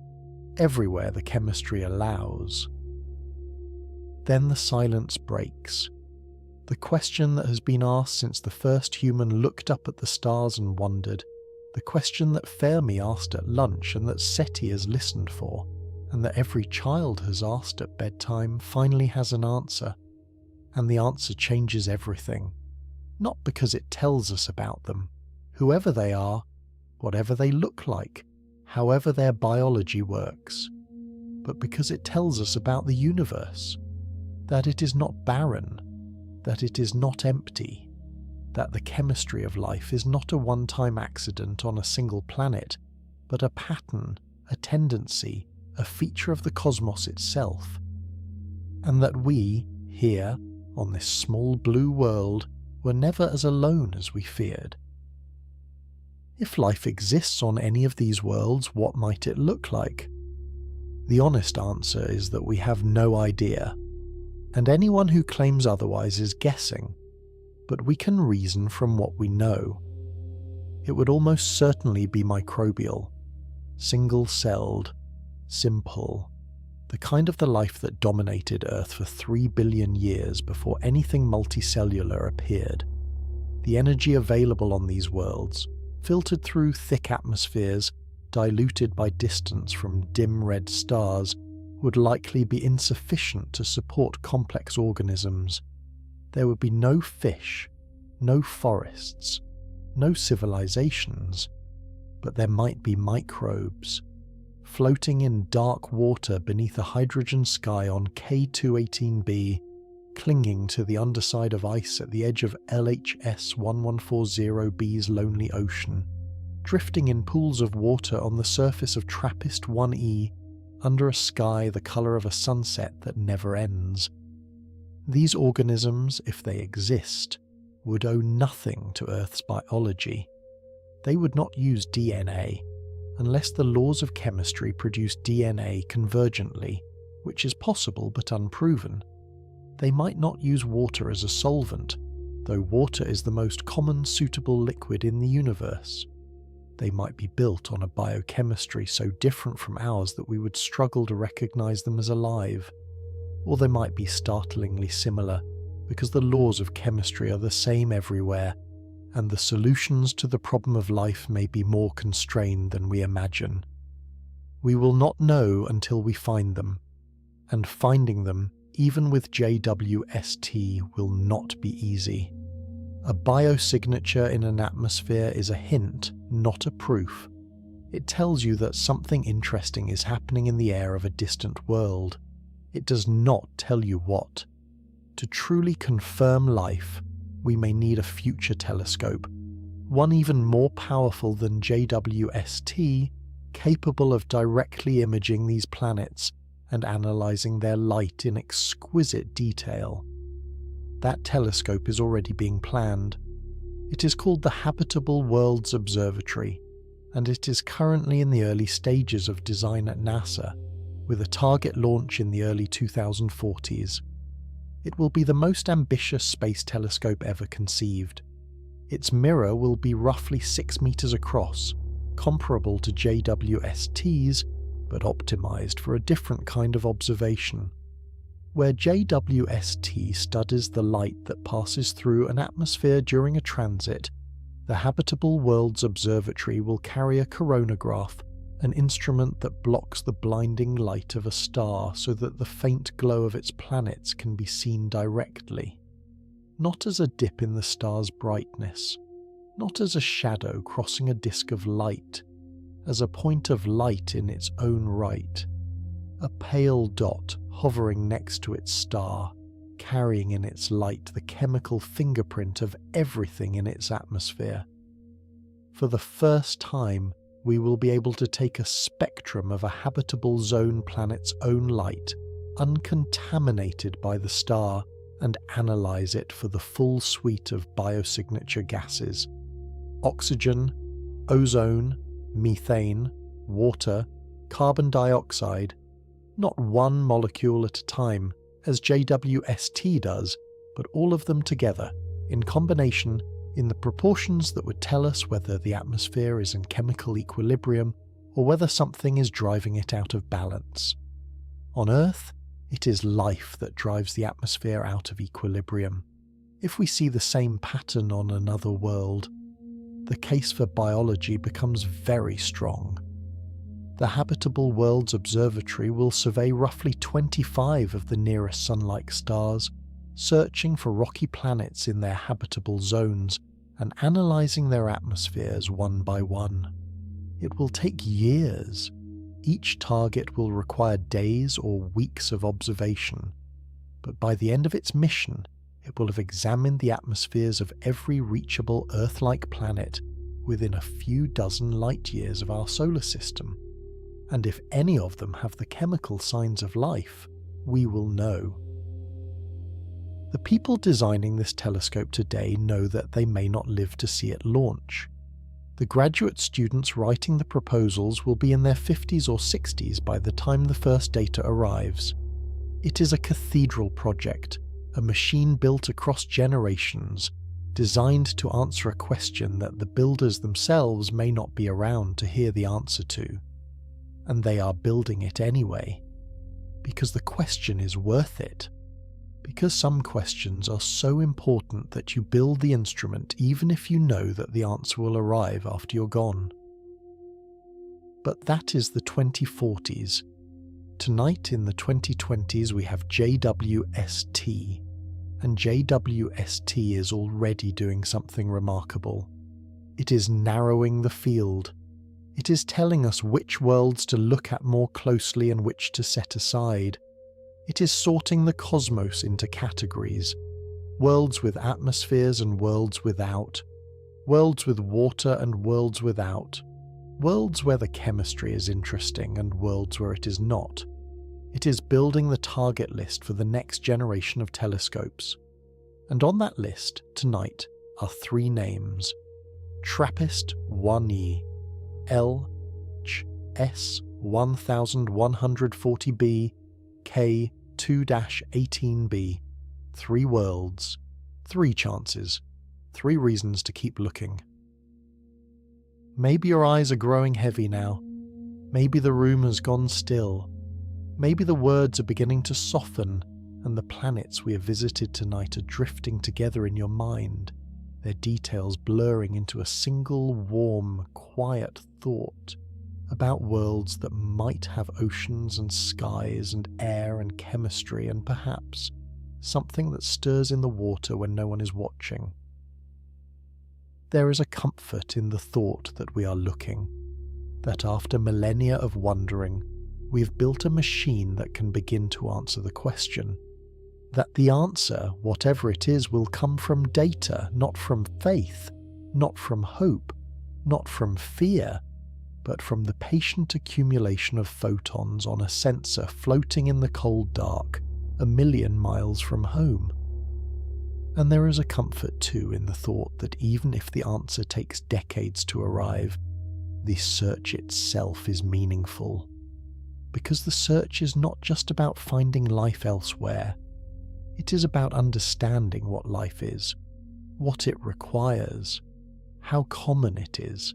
everywhere the chemistry allows. Then the silence breaks. The question that has been asked since the first human looked up at the stars and wondered, the question that Fermi asked at lunch and that SETI has listened for, and that every child has asked at bedtime, finally has an answer. And the answer changes everything. Not because it tells us about them, whoever they are, whatever they look like, however their biology works, but because it tells us about the universe, that it is not barren, that it is not empty, that the chemistry of life is not a one-time accident on a single planet, but a pattern, a tendency, a feature of the cosmos itself, and that we, here, on this small blue world, were never as alone as we feared. If life exists on any of these worlds, what might it look like? The honest answer is that we have no idea, and anyone who claims otherwise is guessing, but we can reason from what we know. It would almost certainly be microbial, single-celled, simple, the kind of the life that dominated Earth for 3 billion years before anything multicellular appeared. The energy available on these worlds, filtered through thick atmospheres, diluted by distance from dim red stars, would likely be insufficient to support complex organisms. There would be no fish, no forests, no civilizations, but there might be microbes, floating in dark water beneath a hydrogen sky on K218b, clinging to the underside of ice at the edge of LHS 1140b's lonely ocean, drifting in pools of water on the surface of TRAPPIST 1e, under a sky the colour of a sunset that never ends. These organisms, if they exist, would owe nothing to Earth's biology. They would not use DNA, unless the laws of chemistry produce DNA convergently, which is possible but unproven. They might not use water as a solvent, though water is the most common suitable liquid in the universe. They might be built on a biochemistry so different from ours that we would struggle to recognize them as alive. Or they might be startlingly similar, because the laws of chemistry are the same everywhere, and the solutions to the problem of life may be more constrained than we imagine. We will not know until we find them, and finding them, even with JWST, will not be easy. A biosignature in an atmosphere is a hint, not a proof. It tells you that something interesting is happening in the air of a distant world. It does not tell you what. To truly confirm life, we may need a future telescope, one even more powerful than JWST, capable of directly imaging these planets and analysing their light in exquisite detail. That telescope is already being planned. It is called the Habitable Worlds Observatory, and it is currently in the early stages of design at NASA, with a target launch in the early 2040s. It will be the most ambitious space telescope ever conceived. Its mirror will be roughly 6 meters across, comparable to JWST's, but optimized for a different kind of observation. Where JWST studies the light that passes through an atmosphere during a transit, the Habitable Worlds Observatory will carry a coronagraph, an instrument that blocks the blinding light of a star so that the faint glow of its planets can be seen directly. Not as a dip in the star's brightness, not as a shadow crossing a disk of light, as a point of light in its own right, a pale dot hovering next to its star, carrying in its light the chemical fingerprint of everything in its atmosphere. For the first time, we will be able to take a spectrum of a habitable zone planet's own light, uncontaminated by the star, and analyze it for the full suite of biosignature gases: oxygen, ozone, methane, water, carbon dioxide, not one molecule at a time, as JWST does, but all of them together, in combination, in the proportions that would tell us whether the atmosphere is in chemical equilibrium or whether something is driving it out of balance. On Earth, it is life that drives the atmosphere out of equilibrium. If we see the same pattern on another world, the case for biology becomes very strong. The Habitable Worlds Observatory will survey roughly 25 of the nearest Sun-like stars, searching for rocky planets in their habitable zones and analysing their atmospheres one by one. It will take years. Each target will require days or weeks of observation, but by the end of its mission, it will have examined the atmospheres of every reachable Earth-like planet within a few dozen light-years of our solar system. And if any of them have the chemical signs of life, we will know. The people designing this telescope today know that they may not live to see it launch. The graduate students writing the proposals will be in their 50s or 60s by the time the first data arrives. It is a cathedral project, a machine built across generations, designed to answer a question that the builders themselves may not be around to hear the answer to. And they are building it anyway, because the question is worth it. Because some questions are so important that you build the instrument even if you know that the answer will arrive after you're gone. But that is the 2040s. Tonight in the 2020s we have JWST, and JWST is already doing something remarkable. It is narrowing the field. It is telling us which worlds to look at more closely and which to set aside. It is sorting the cosmos into categories: worlds with atmospheres and worlds without, worlds with water and worlds without, worlds where the chemistry is interesting and worlds where it is not. It is building the target list for the next generation of telescopes. And on that list, tonight, are 3 names: TRAPPIST-1e, LHS-1140b, K2-18b. 3 worlds, 3 chances, 3 reasons to keep looking. Maybe your eyes are growing heavy now. Maybe the room has gone still. Maybe the words are beginning to soften and the planets we have visited tonight are drifting together in your mind, their details blurring into a single warm, quiet thought about worlds that might have oceans and skies and air and chemistry and perhaps something that stirs in the water when no one is watching. There is a comfort in the thought that we are looking, that after millennia of wondering, we have built a machine that can begin to answer the question, that the answer, whatever it is, will come from data, not from faith, not from hope, not from fear, but from the patient accumulation of photons on a sensor floating in the cold dark, 1,000,000 miles from home. And there is a comfort too in the thought that even if the answer takes decades to arrive, the search itself is meaningful, because the search is not just about finding life elsewhere. It is about understanding what life is, what it requires, how common it is,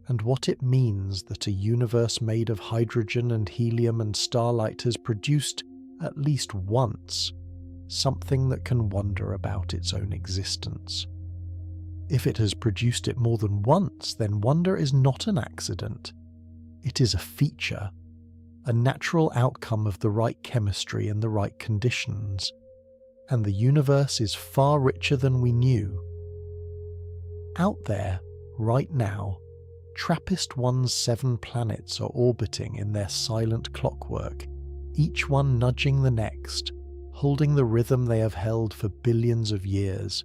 and what it means that a universe made of hydrogen and helium and starlight has produced, at least once, something that can wonder about its own existence. If it has produced it more than once, then wonder is not an accident. It is a feature, a natural outcome of the right chemistry and the right conditions, and the universe is far richer than we knew. Out there, right now, TRAPPIST-1's 7 planets are orbiting in their silent clockwork, each one nudging the next, holding the rhythm they have held for billions of years.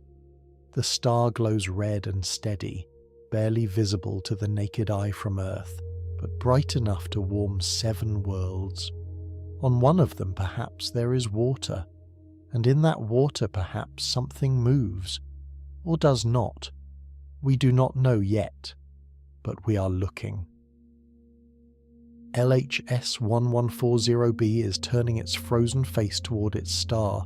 The star glows red and steady, barely visible to the naked eye from Earth, but bright enough to warm 7 worlds. On one of them, perhaps, there is water, and in that water, perhaps, something moves, or does not. We do not know yet, but we are looking. LHS 1140b is turning its frozen face toward its star,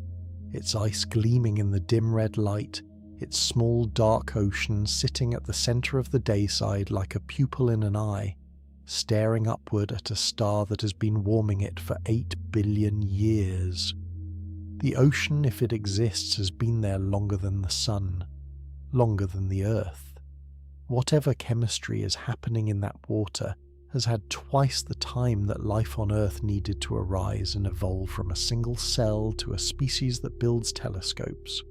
its ice gleaming in the dim red light, its small dark ocean sitting at the center of the dayside like a pupil in an eye, staring upward at a star that has been warming it for 8 billion years. The ocean, if it exists, has been there longer than the sun, longer than the Earth. Whatever chemistry is happening in that water has had twice the time that life on Earth needed to arise and evolve from a single cell to a species that builds telescopes.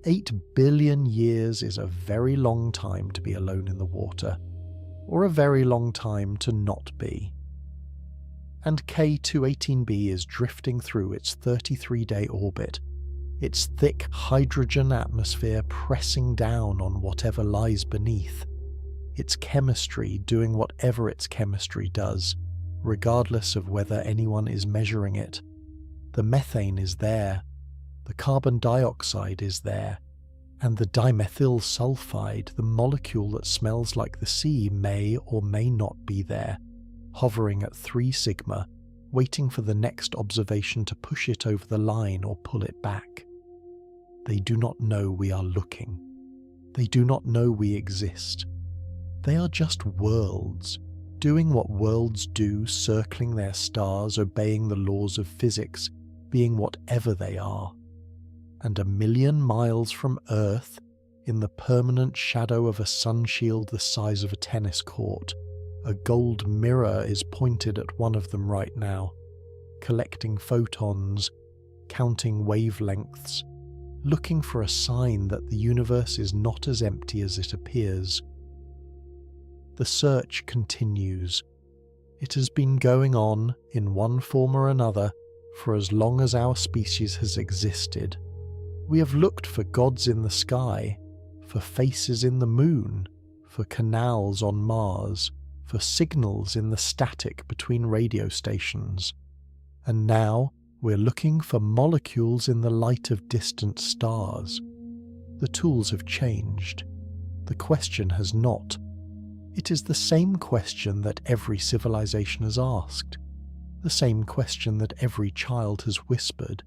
8 billion years is a very long time to be alone in the water, or a very long time to not be. And K218b is drifting through its 33-day orbit, its thick hydrogen atmosphere pressing down on whatever lies beneath, its chemistry doing whatever its chemistry does, regardless of whether anyone is measuring it. The methane is there, the carbon dioxide is there, and the dimethyl sulfide, the molecule that smells like the sea, may or may not be there, hovering at 3 sigma, waiting for the next observation to push it over the line or pull it back. They do not know we are looking. They do not know we exist. They are just worlds, doing what worlds do, circling their stars, obeying the laws of physics, being whatever they are. And 1,000,000 miles from Earth, in the permanent shadow of a sun shield the size of a tennis court, a gold mirror is pointed at one of them right now, collecting photons, counting wavelengths, looking for a sign that the universe is not as empty as it appears. The search continues. It has been going on, in one form or another, for as long as our species has existed. We have looked for gods in the sky, for faces in the moon, for canals on Mars, for signals in the static between radio stations. And now we're looking for molecules in the light of distant stars. The tools have changed. The question has not. It is the same question that every civilization has asked, the same question that every child has whispered,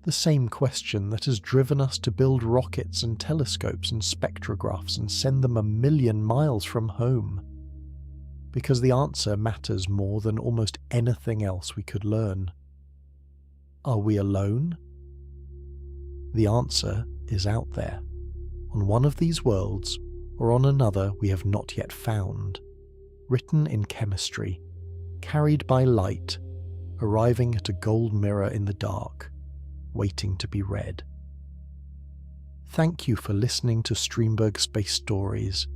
the same question that has driven us to build rockets and telescopes and spectrographs and send them 1,000,000 miles from home. Because the answer matters more than almost anything else we could learn. Are we alone? The answer is out there, on one of these worlds, or on another we have not yet found, written in chemistry, carried by light, arriving at a gold mirror in the dark, waiting to be read. Thank you for listening to Strindberg Space Stories.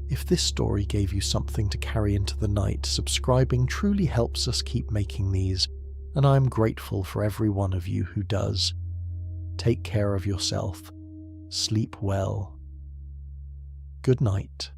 If this story gave you something to carry into the night, subscribing truly helps us keep making these, and I am grateful for every one of you who does. Take care of yourself. Sleep well. Good night.